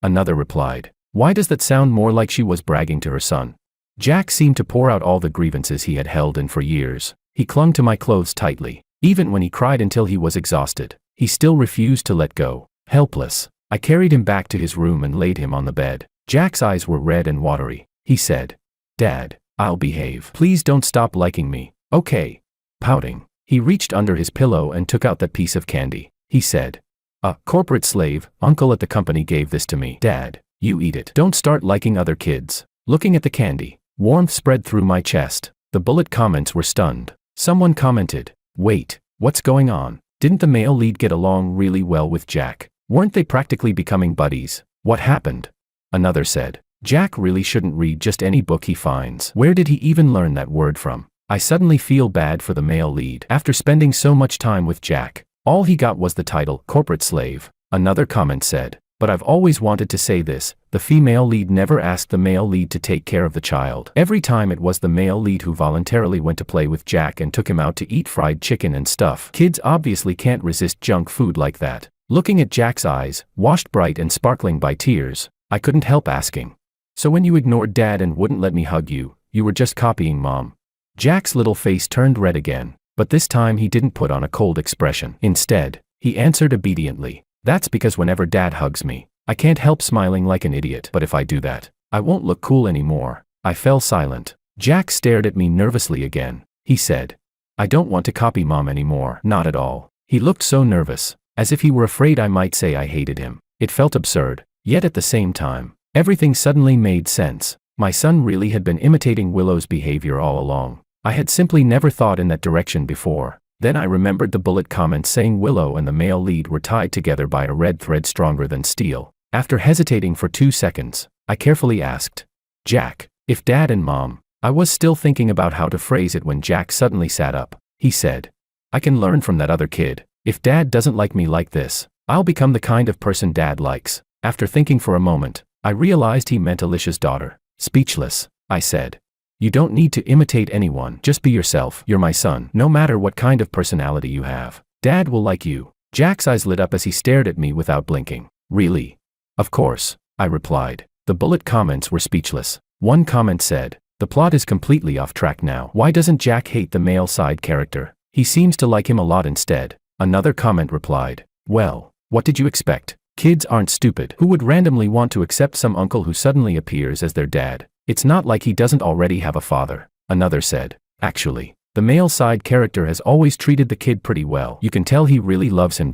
Another replied, "Why does that sound more like she was bragging to her son?" Jack seemed to pour out all the grievances he had held in for years. He clung to my clothes tightly. Even when he cried until he was exhausted, he still refused to let go. Helpless, I carried him back to his room and laid him on the bed. Jack's eyes were red and watery. He said, "Dad, I'll behave. Please don't stop liking me, okay?" Pouting, he reached under his pillow and took out that piece of candy. He said, "A corporate slave, uncle at the company gave this to me. Dad, you eat it. Don't start liking other kids." Looking at the candy, warmth spread through my chest. The bullet comments were stunned. Someone commented, "Wait, what's going on? Didn't the male lead get along really well with Jack? Weren't they practically becoming buddies? What happened?" Another said, "Jack really shouldn't read just any book he finds. Where did he even learn that word from?" I suddenly feel bad for the male lead. After spending so much time with Jack, all he got was the title, corporate slave. Another comment said, "But I've always wanted to say this, the female lead never asked the male lead to take care of the child. Every time it was the male lead who voluntarily went to play with Jack and took him out to eat fried chicken and stuff. Kids obviously can't resist junk food like that." Looking at Jack's eyes, washed bright and sparkling by tears, I couldn't help asking, "So when you ignored Dad and wouldn't let me hug you, you were just copying Mom?" Jack's little face turned red again, but this time he didn't put on a cold expression. Instead, he answered obediently, "That's because whenever Dad hugs me, I can't help smiling like an idiot. But if I do that, I won't look cool anymore." I fell silent. Jack stared at me nervously again. He said, "I don't want to copy Mom anymore." Not at all. He looked so nervous, as if he were afraid I might say I hated him. It felt absurd, yet at the same time, everything suddenly made sense. My son really had been imitating Willow's behavior all along. I had simply never thought in that direction before. Then I remembered the bullet comments saying Willow and the male lead were tied together by a red thread stronger than steel. After hesitating for 2 seconds, I carefully asked, "Jack, if Dad and Mom..." I was still thinking about how to phrase it when Jack suddenly sat up. He said, "I can learn from that other kid. If Dad doesn't like me like this, I'll become the kind of person Dad likes." After thinking for a moment, I realized he meant Alicia's daughter. Speechless, I said, "You don't need to imitate anyone. Just be yourself. You're my son. No matter what kind of personality you have, Dad will like you." Jack's eyes lit up as he stared at me without blinking. "Really?" "Of course," I replied. The bullet comments were speechless. One comment said, "The plot is completely off track now. Why doesn't Jack hate the male side character? He seems to like him a lot instead." Another comment replied, "Well, what did you expect? Kids aren't stupid. Who would randomly want to accept some uncle who suddenly appears as their dad? It's not like he doesn't already have a father." Another said, "Actually, the male side character has always treated the kid pretty well. You can tell he really loves him."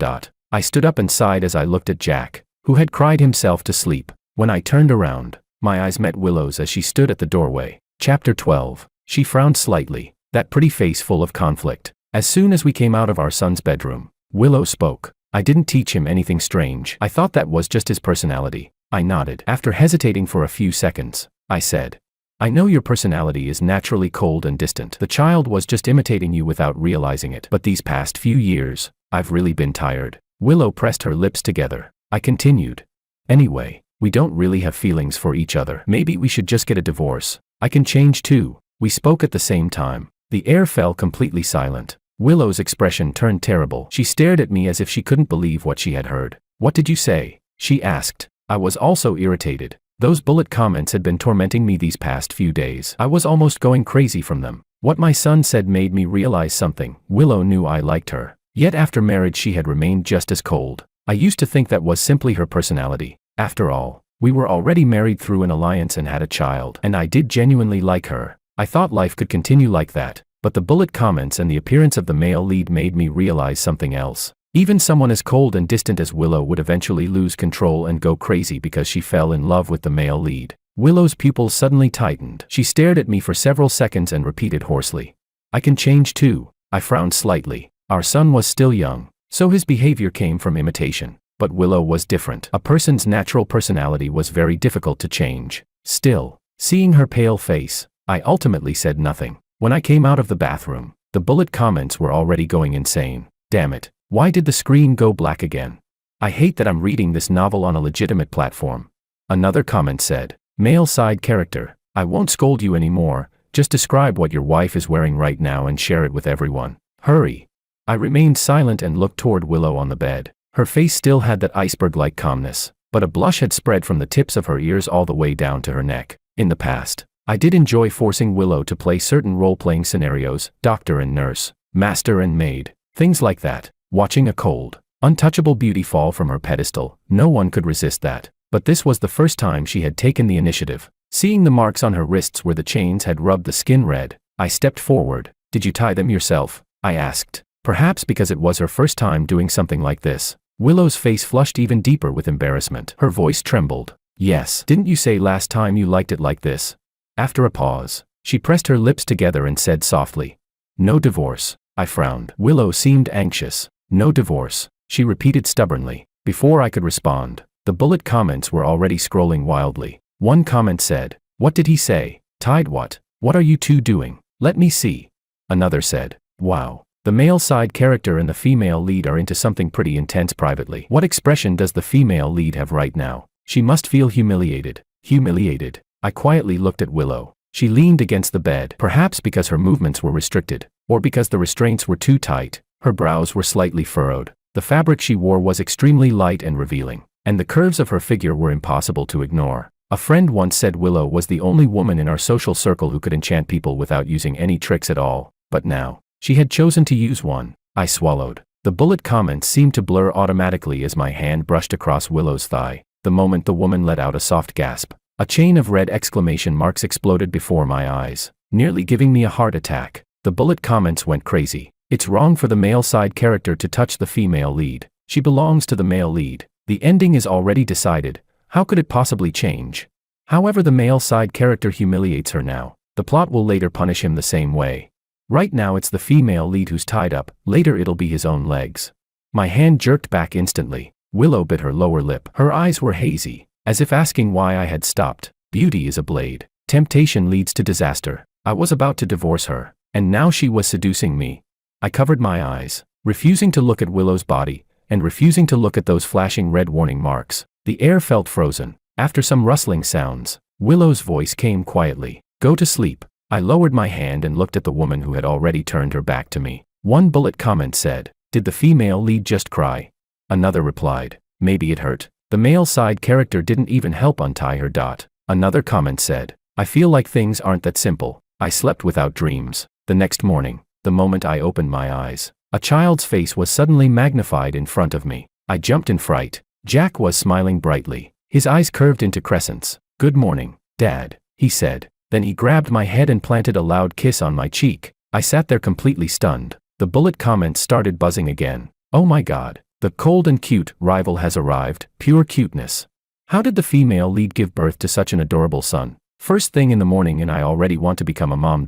I stood up and sighed as I looked at Jack, who had cried himself to sleep. When I turned around, my eyes met Willow's as she stood at the doorway. Chapter 12. She frowned slightly, that pretty face full of conflict. As soon as we came out of our son's bedroom, Willow spoke. "I didn't teach him anything strange. I thought that was just his personality." I nodded. After hesitating for a few seconds, I said, "I know your personality is naturally cold and distant. The child was just imitating you without realizing it. But these past few years, I've really been tired." Willow pressed her lips together. I continued, "Anyway, we don't really have feelings for each other. Maybe we should just get a divorce. I can change too." We spoke at the same time. The air fell completely silent. Willow's expression turned terrible. She stared at me as if she couldn't believe what she had heard. "What did you say?" she asked. I was also irritated. Those bullet comments had been tormenting me these past few days. I was almost going crazy from them. What my son said made me realize something. Willow knew I liked her. Yet after marriage she had remained just as cold. I used to think that was simply her personality. After all, we were already married through an alliance and had a child. And I did genuinely like her. I thought life could continue like that. But the bullet comments and the appearance of the male lead made me realize something else. Even someone as cold and distant as Willow would eventually lose control and go crazy because she fell in love with the male lead. Willow's pupils suddenly tightened. She stared at me for several seconds and repeated hoarsely, "I can change too." I frowned slightly. Our son was still young, so his behavior came from imitation. But Willow was different. A person's natural personality was very difficult to change. Still, seeing her pale face, I ultimately said nothing. When I came out of the bathroom, the bullet comments were already going insane. Damn it, why did the screen go black again? I hate that I'm reading this novel on a legitimate platform. Another comment said, male side character, I won't scold you anymore, just describe what your wife is wearing right now and share it with everyone. Hurry. I remained silent and looked toward Willow on the bed. Her face still had that iceberg-like calmness, but a blush had spread from the tips of her ears all the way down to her neck. In the past, I did enjoy forcing Willow to play certain role-playing scenarios, doctor and nurse, master and maid, things like that. Watching a cold, untouchable beauty fall from her pedestal, no one could resist that. But this was the first time she had taken the initiative. Seeing the marks on her wrists where the chains had rubbed the skin red, I stepped forward. Did you tie them yourself? I asked. Perhaps because it was her first time doing something like this. Willow's face flushed even deeper with embarrassment. Her voice trembled. Yes. Didn't you say last time you liked it like this? After a pause, she pressed her lips together and said softly, no divorce. I frowned. Willow seemed anxious. No divorce, she repeated stubbornly. Before I could respond, the bullet comments were already scrolling wildly. One comment said, what did he say? Tied what? What are you two doing? Let me see. Another said, wow. The male side character and the female lead are into something pretty intense privately. What expression does the female lead have right now? She must feel humiliated. Humiliated. I quietly looked at Willow. She leaned against the bed, perhaps because her movements were restricted, or because the restraints were too tight. Her brows were slightly furrowed. The fabric she wore was extremely light and revealing, and the curves of her figure were impossible to ignore. A friend once said Willow was the only woman in our social circle who could enchant people without using any tricks at all, but now, she had chosen to use one. I swallowed. The bullet comments seemed to blur automatically as my hand brushed across Willow's thigh. The moment the woman let out a soft gasp, a chain of red exclamation marks exploded before my eyes, nearly giving me a heart attack. The bullet comments went crazy. It's wrong for the male side character to touch the female lead. She belongs to the male lead. The ending is already decided. How could it possibly change? However, the male side character humiliates her now. The plot will later punish him the same way. Right now it's the female lead who's tied up, later it'll be his own legs. My hand jerked back instantly. Willow bit her lower lip. Her eyes were hazy, as if asking why I had stopped. Beauty is a blade. Temptation leads to disaster. I was about to divorce her, and now she was seducing me. I covered my eyes, refusing to look at Willow's body, and refusing to look at those flashing red warning marks. The air felt frozen. After some rustling sounds, Willow's voice came quietly. Go to sleep. I lowered my hand and looked at the woman who had already turned her back to me. One bullet comment said, did the female lead just cry? Another replied, maybe it hurt. The male side character didn't even help untie her dot. Another comment said, I feel like things aren't that simple. I slept without dreams. The next morning, the moment I opened my eyes, a child's face was suddenly magnified in front of me. I jumped in fright. Jack was smiling brightly. His eyes curved into crescents. Good morning, Dad, he said. Then he grabbed my head and planted a loud kiss on my cheek. I sat there completely stunned. The bullet comments started buzzing again. Oh my God, the cold and cute rival has arrived, pure cuteness. How did the female lead give birth to such an adorable son? First thing in the morning and I already want to become a mom.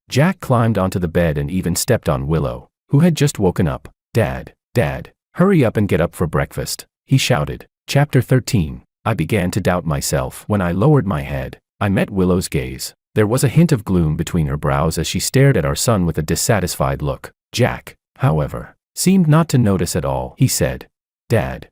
Jack climbed onto the bed and even stepped on Willow, who had just woken up. Dad, hurry up and get up for breakfast, he shouted. Chapter 13. I began to doubt myself. When I lowered my head, I met Willow's gaze. There was a hint of gloom between her brows as she stared at our son with a dissatisfied look. Jack, however, seemed not to notice at all. He said, Dad,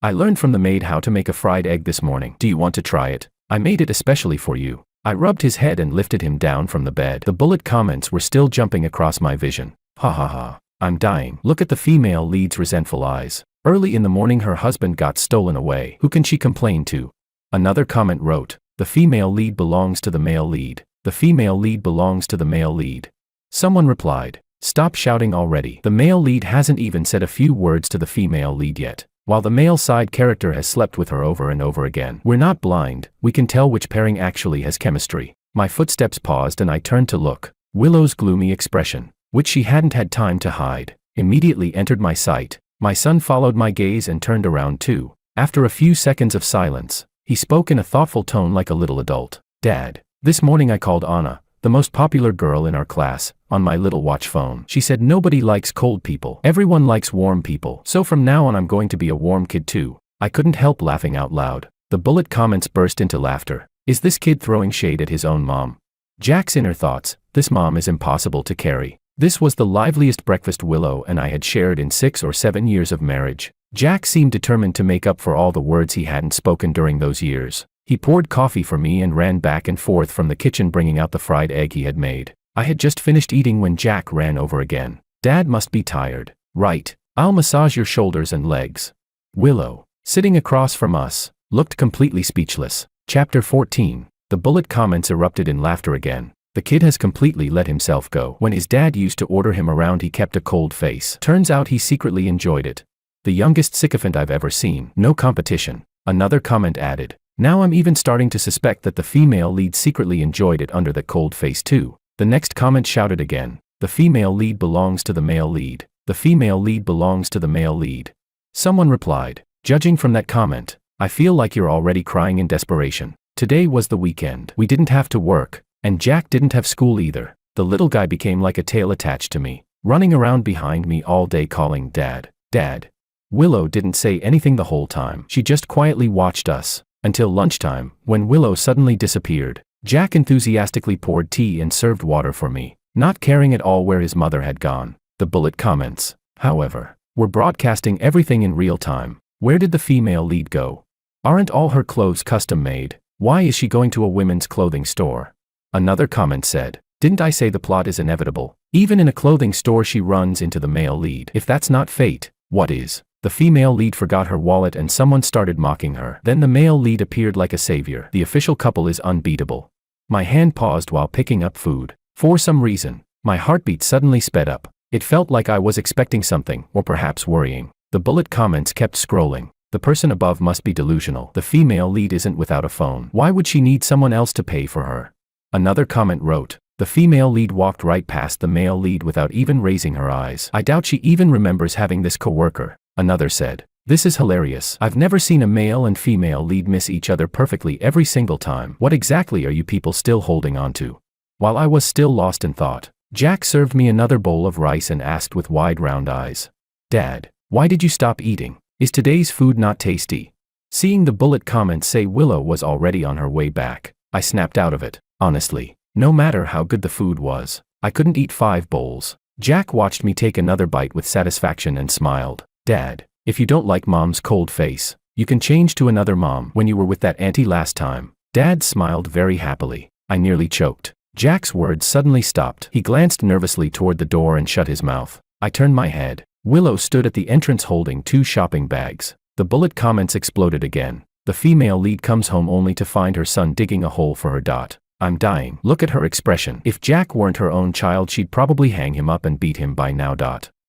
I learned from the maid how to make a fried egg this morning. Do you want to try it? I made it especially for you. I rubbed his head and lifted him down from the bed. The bullet comments were still jumping across my vision. Ha ha ha, I'm dying. Look at the female lead's resentful eyes. Early in the morning her husband got stolen away. Who can she complain to? Another comment wrote, the female lead belongs to the male lead. The female lead belongs to the male lead. Someone replied, stop shouting already. The male lead hasn't even said a few words to the female lead yet, while the male side character has slept with her over and over again. We're not blind, we can tell which pairing actually has chemistry. My footsteps paused and I turned to look. Willow's gloomy expression, which she hadn't had time to hide, immediately entered my sight. My son followed my gaze and turned around too. After a few seconds of silence, he spoke in a thoughtful tone like a little adult. Dad, this morning I called Anna, the most popular girl in our class, on my little watch phone. She said nobody likes cold people. Everyone likes warm people. So from now on I'm going to be a warm kid too. I couldn't help laughing out loud. The bullet comments burst into laughter. Is this kid throwing shade at his own mom? Jack's inner thoughts, this mom is impossible to carry. This was the liveliest breakfast Willow and I had shared in 6 or 7 years of marriage. Jack seemed determined to make up for all the words he hadn't spoken during those years. He poured coffee for me and ran back and forth from the kitchen bringing out the fried egg he had made. I had just finished eating when Jack ran over again. Dad must be tired. Right. I'll massage your shoulders and legs. Willow, sitting across from us, looked completely speechless. Chapter 14. The bullet comments erupted in laughter again. The kid has completely let himself go. When his dad used to order him around he kept a cold face. Turns out he secretly enjoyed it. The youngest sycophant I've ever seen. No competition. Another comment added. Now I'm even starting to suspect that the female lead secretly enjoyed it under that cold face too. The next comment shouted again. The female lead belongs to the male lead. The female lead belongs to the male lead. Someone replied. Judging from that comment, I feel like you're already crying in desperation. Today was the weekend. We didn't have to work, and Jack didn't have school either. The little guy became like a tail attached to me, running around behind me all day calling Dad, Dad. Willow didn't say anything the whole time. She just quietly watched us. Until lunchtime, when Willow suddenly disappeared. Jack enthusiastically poured tea and served water for me, not caring at all where his mother had gone. The bullet comments, however, were broadcasting everything in real time. Where did the female lead go? Aren't all her clothes custom made? Why is she going to a women's clothing store? Another comment said, didn't I say the plot is inevitable? Even in a clothing store she runs into the male lead. If that's not fate, what is? The female lead forgot her wallet and someone started mocking her. Then the male lead appeared like a savior. The official couple is unbeatable. My hand paused while picking up food. For some reason, my heartbeat suddenly sped up. It felt like I was expecting something, or perhaps worrying. The bullet comments kept scrolling. The person above must be delusional. The female lead isn't without a phone. Why would she need someone else to pay for her? Another comment wrote, the female lead walked right past the male lead without even raising her eyes. I doubt she even remembers having this coworker. Another said, this is hilarious. I've never seen a male and female lead miss each other perfectly every single time. What exactly are you people still holding on to? While I was still lost in thought, Jack served me another bowl of rice and asked with wide round eyes, Dad, why did you stop eating? Is today's food not tasty? Seeing the bullet comments say Willow was already on her way back, I snapped out of it. Honestly, no matter how good the food was, I couldn't eat 5 bowls. Jack watched me take another bite with satisfaction and smiled. Dad, if you don't like Mom's cold face, you can change to another mom. When you were with that auntie last time. Dad smiled very happily. I nearly choked. Jack's words suddenly stopped. He glanced nervously toward the door and shut his mouth. I turned my head. Willow stood at the entrance holding 2 shopping bags. The bullet comments exploded again. The female lead comes home only to find her son digging a hole for her dot. I'm dying. Look at her expression. If Jack weren't her own child she'd probably hang him up and beat him by now.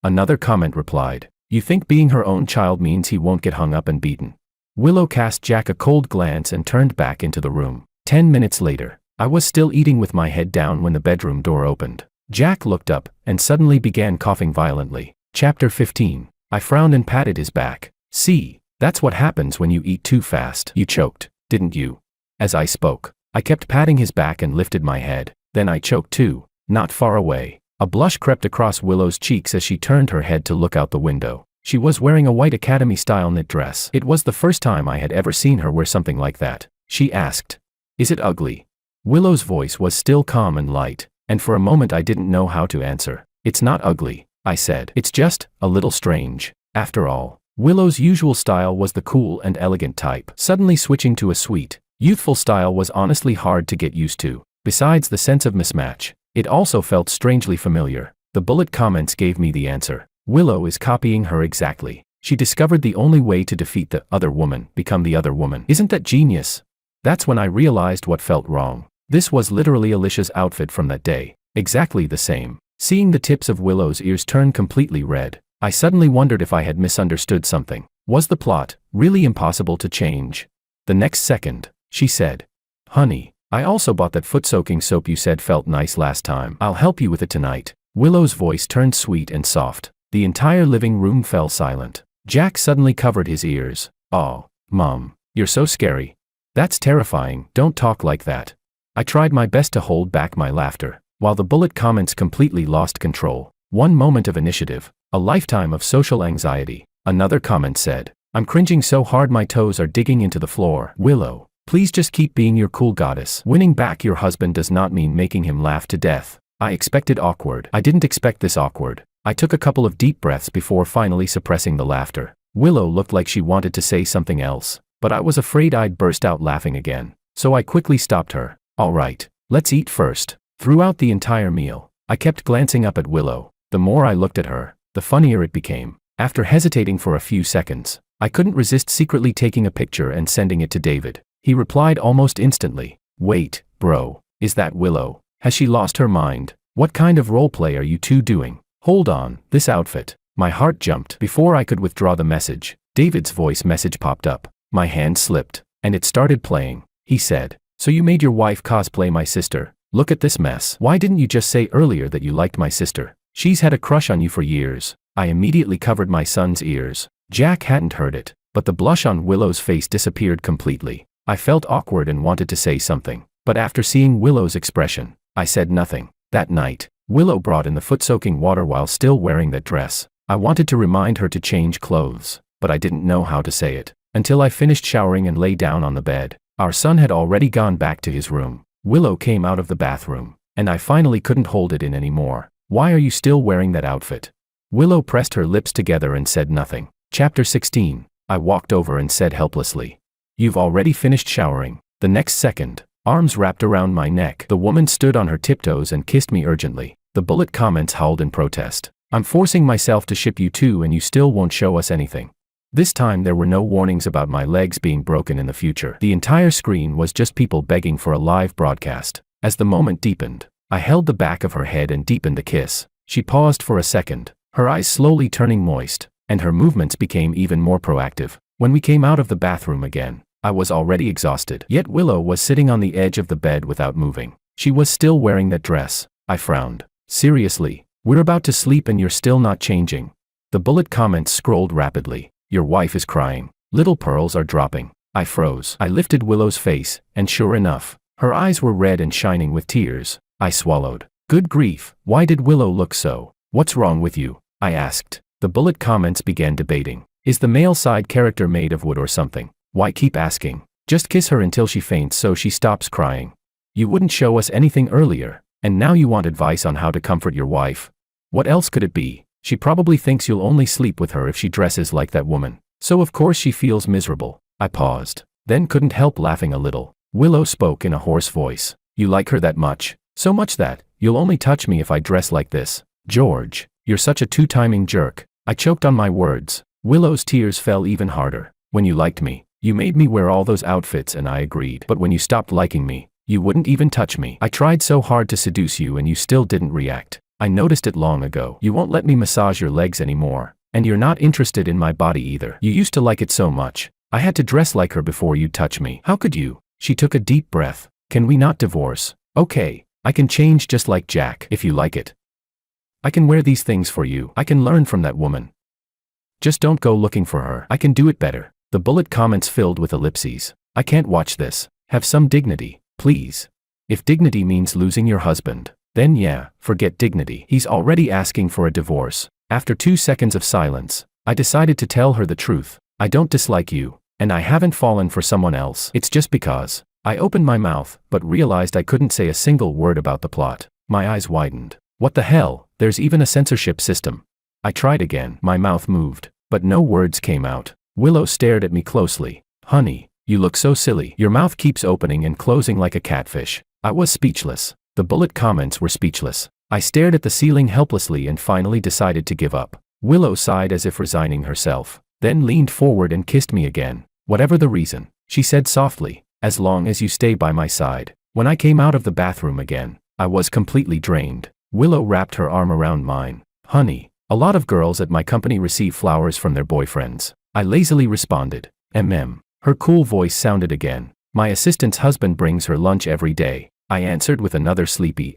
Another comment replied, you think being her own child means he won't get hung up and beaten? Willow cast Jack a cold glance and turned back into the room. 10 minutes later, I was still eating with my head down when the bedroom door opened. Jack looked up and suddenly began coughing violently. Chapter 15. I frowned and patted his back. See, that's what happens when you eat too fast. You choked, didn't you? As I spoke, I kept patting his back and lifted my head. Then I choked too, not far away. A blush crept across Willow's cheeks as she turned her head to look out the window. She was wearing a white academy-style knit dress. It was the first time I had ever seen her wear something like that. She asked, is it ugly? Willow's voice was still calm and light, and for a moment I didn't know how to answer. It's not ugly, I said. It's just a little strange. After all, Willow's usual style was the cool and elegant type. Suddenly switching to a sweet, youthful style was honestly hard to get used to. Besides the sense of mismatch, it also felt strangely familiar. The bullet comments gave me the answer. Willow is copying her exactly. She discovered the only way to defeat the other woman, become the other woman. Isn't that genius? That's when I realized what felt wrong. This was literally Alicia's outfit from that day. Exactly the same. Seeing the tips of Willow's ears turn completely red, I suddenly wondered if I had misunderstood something. Was the plot really impossible to change? The next second, she said, honey, I also bought that foot-soaking soap you said felt nice last time. I'll help you with it tonight. Willow's voice turned sweet and soft. The entire living room fell silent. Jack suddenly covered his ears. Oh, Mom, you're so scary. That's terrifying. Don't talk like that. I tried my best to hold back my laughter. while the bullet comments completely lost control. One moment of initiative, a lifetime of social anxiety. Another comment said, I'm cringing so hard my toes are digging into the floor. Willow, please just keep being your cool goddess. Winning back your husband does not mean making him laugh to death. I expected awkward. I didn't expect this awkward. I took a couple of deep breaths before finally suppressing the laughter. Willow looked like she wanted to say something else, but I was afraid I'd burst out laughing again. So I quickly stopped her. All right, let's eat first. Throughout the entire meal, I kept glancing up at Willow. The more I looked at her, the funnier it became. After hesitating for a few seconds, I couldn't resist secretly taking a picture and sending it to David. He replied almost instantly. Wait, bro, is that Willow? Has she lost her mind? What kind of roleplay are you two doing? Hold on, this outfit. My heart jumped. Before I could withdraw the message, David's voice message popped up. My hand slipped, and it started playing. He said, so you made your wife cosplay my sister? Look at this mess. Why didn't you just say earlier that you liked my sister? She's had a crush on you for years. I immediately covered my son's ears. Jack hadn't heard it, but the blush on Willow's face disappeared completely. I felt awkward and wanted to say something, but after seeing Willow's expression, I said nothing. That night, Willow brought in the foot-soaking water while still wearing that dress. I wanted to remind her to change clothes, but I didn't know how to say it. Until I finished showering and lay down on the bed. Our son had already gone back to his room. Willow came out of the bathroom, and I finally couldn't hold it in anymore. Why are you still wearing that outfit? Willow pressed her lips together and said nothing. Chapter 16. I walked over and said helplessly, you've already finished showering. The next second, arms wrapped around my neck, the woman stood on her tiptoes and kissed me urgently. The bullet comments howled in protest. I'm forcing myself to ship you two and you still won't show us anything. This time there were no warnings about my legs being broken in the future. The entire screen was just people begging for a live broadcast. As the moment deepened, I held the back of her head and deepened the kiss. She paused for a second, her eyes slowly turning moist, and her movements became even more proactive. When we came out of the bathroom again, I was already exhausted. Yet Willow was sitting on the edge of the bed without moving. She was still wearing that dress. I frowned. Seriously, we're about to sleep and you're still not changing. The bullet comments scrolled rapidly. Your wife is crying. Little pearls are dropping. I froze. I lifted Willow's face, and sure enough, her eyes were red and shining with tears. I swallowed. Good grief, why did Willow look so? What's wrong with you? I asked. The bullet comments began debating. Is the male side character made of wood or something? Why keep asking? Just kiss her until she faints so she stops crying. You wouldn't show us anything earlier, and now you want advice on how to comfort your wife? What else could it be? She probably thinks you'll only sleep with her if she dresses like that woman. So of course she feels miserable. I paused, then couldn't help laughing a little. Willow spoke in a hoarse voice. You like her that much? So much that you'll only touch me if I dress like this? George, you're such a two-timing jerk. I choked on my words. Willow's tears fell even harder. When you liked me, you made me wear all those outfits and I agreed. But when you stopped liking me, you wouldn't even touch me. I tried so hard to seduce you and you still didn't react. I noticed it long ago. You won't let me massage your legs anymore. And you're not interested in my body either. You used to like it so much. I had to dress like her before you'd touch me. How could you? She took a deep breath. Can we not divorce? Okay, I can change just like Jack if you like it. I can wear these things for you. I can learn from that woman. Just don't go looking for her. I can do it better. The bullet comments filled with ellipses. I can't watch this. Have some dignity, please. If dignity means losing your husband, then yeah, forget dignity. He's already asking for a divorce. After 2 seconds of silence, I decided to tell her the truth. I don't dislike you, and I haven't fallen for someone else. It's just because. I opened my mouth, but realized I couldn't say a single word about the plot. My eyes widened. What the hell? There's even a censorship system. I tried again. My mouth moved, but no words came out. Willow stared at me closely. Honey, you look so silly. Your mouth keeps opening and closing like a catfish. I was speechless. The bullet comments were speechless. I stared at the ceiling helplessly and finally decided to give up. Willow sighed as if resigning herself, then leaned forward and kissed me again. Whatever the reason, she said softly, as long as you stay by my side. When I came out of the bathroom again, I was completely drained. Willow wrapped her arm around mine. Honey, a lot of girls at my company receive flowers from their boyfriends. I lazily responded. Her cool voice sounded again. My assistant's husband brings her lunch every day. I answered with another sleepy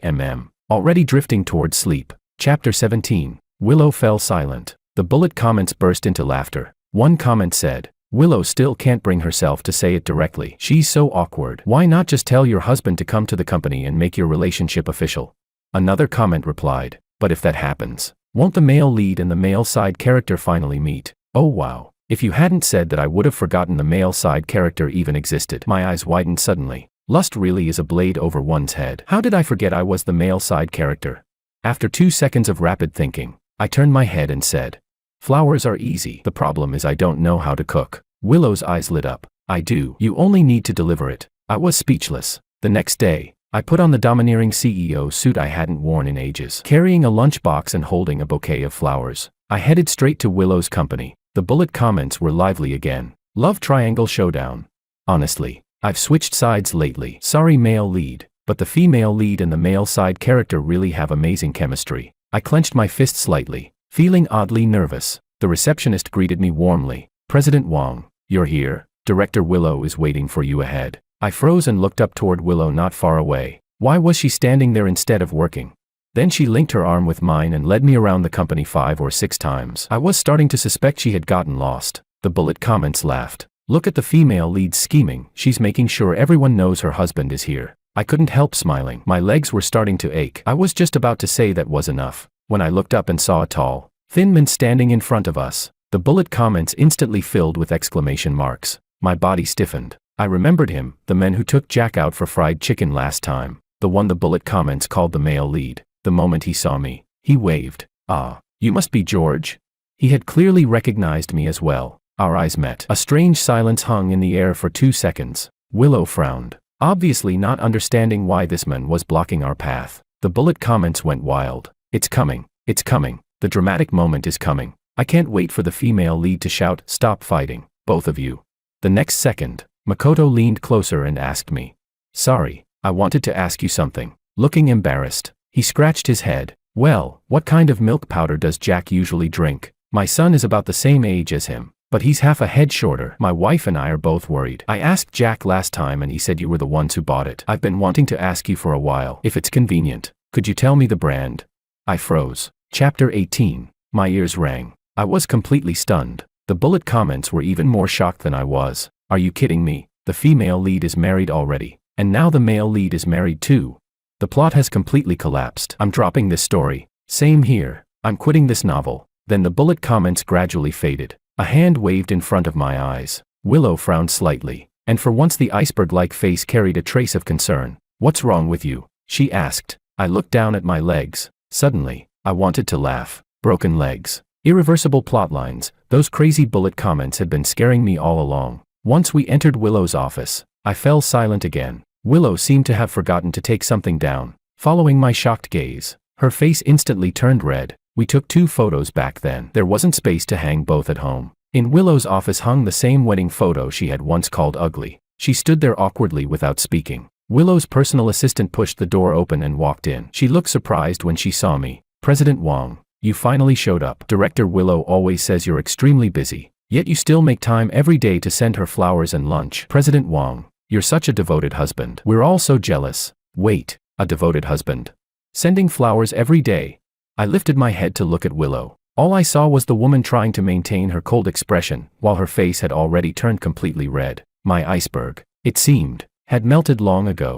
already drifting towards sleep. Chapter 17. Willow fell silent. The bullet comments burst into laughter. One comment said, Willow still can't bring herself to say it directly. She's so awkward. Why not just tell your husband to come to the company and make your relationship official? Another comment replied, but if that happens, won't the male lead and the male side character finally meet? Oh wow. If you hadn't said that, I would have forgotten the male side character even existed. My eyes widened suddenly. Lust really is a blade over one's head. How did I forget I was the male side character? After 2 seconds of rapid thinking, I turned my head and said, flowers are easy. The problem is I don't know how to cook. Willow's eyes lit up. I do. You only need to deliver it. I was speechless. The next day, I put on the domineering CEO suit I hadn't worn in ages. Carrying a lunchbox and holding a bouquet of flowers, I headed straight to Willow's company. The bullet comments were lively again. Love triangle showdown. Honestly, I've switched sides lately. Sorry male lead, but the female lead and the male side character really have amazing chemistry. I clenched my fist slightly, feeling oddly nervous. The receptionist greeted me warmly. President Wong, you're here. Director Willow is waiting for you ahead. I froze and looked up toward Willow not far away. Why was she standing there instead of working? Then she linked her arm with mine and led me around the company 5 or 6 times. I was starting to suspect she had gotten lost. The bullet comments laughed. Look at the female lead scheming. She's making sure everyone knows her husband is here. I couldn't help smiling. My legs were starting to ache. I was just about to say that was enough, when I looked up and saw a tall, thin man standing in front of us. The bullet comments instantly filled with exclamation marks. My body stiffened. I remembered him, the man who took Jack out for fried chicken last time. The one the bullet comments called the male lead. The moment he saw me, he waved. Ah, you must be George. He had clearly recognized me as well. Our eyes met. A strange silence hung in the air for 2 seconds. Willow frowned, obviously not understanding why this man was blocking our path. The bullet comments went wild. It's coming. It's coming. The dramatic moment is coming. I can't wait for the female lead to shout, stop fighting, both of you. The next second, Makoto leaned closer and asked me. Sorry, I wanted to ask you something. Looking embarrassed, he scratched his head. Well, what kind of milk powder does Jack usually drink? My son is about the same age as him, but he's half a head shorter. My wife and I are both worried. I asked Jack last time and he said you were the ones who bought it. I've been wanting to ask you for a while. If it's convenient, could you tell me the brand? I froze. Chapter 18. My ears rang. I was completely stunned. The bullet comments were even more shocked than I was. Are you kidding me? The female lead is married already, and now the male lead is married too. The plot has completely collapsed. I'm dropping this story. Same here. I'm quitting this novel. Then the bullet comments gradually faded. A hand waved in front of my eyes. Willow frowned slightly, and for once the iceberg-like face carried a trace of concern. What's wrong with you? She asked. I looked down at my legs. Suddenly, I wanted to laugh. Broken legs. Irreversible plotlines. Those crazy bullet comments had been scaring me all along. Once we entered Willow's office, I fell silent again. Willow seemed to have forgotten to take something down. Following my shocked gaze, her face instantly turned red. We took 2 photos back then. There wasn't space to hang both at home. In Willow's office hung the same wedding photo she had once called ugly. She stood there awkwardly without speaking. Willow's personal assistant pushed the door open and walked in. She looked surprised when she saw me. President Wong, you finally showed up. Director Willow always says you're extremely busy, yet you still make time every day to send her flowers and lunch. President Wong, you're such a devoted husband. We're all so jealous. Wait, a devoted husband? Sending flowers every day? I lifted my head to look at Willow. All I saw was the woman trying to maintain her cold expression, while her face had already turned completely red. My iceberg, it seemed, had melted long ago.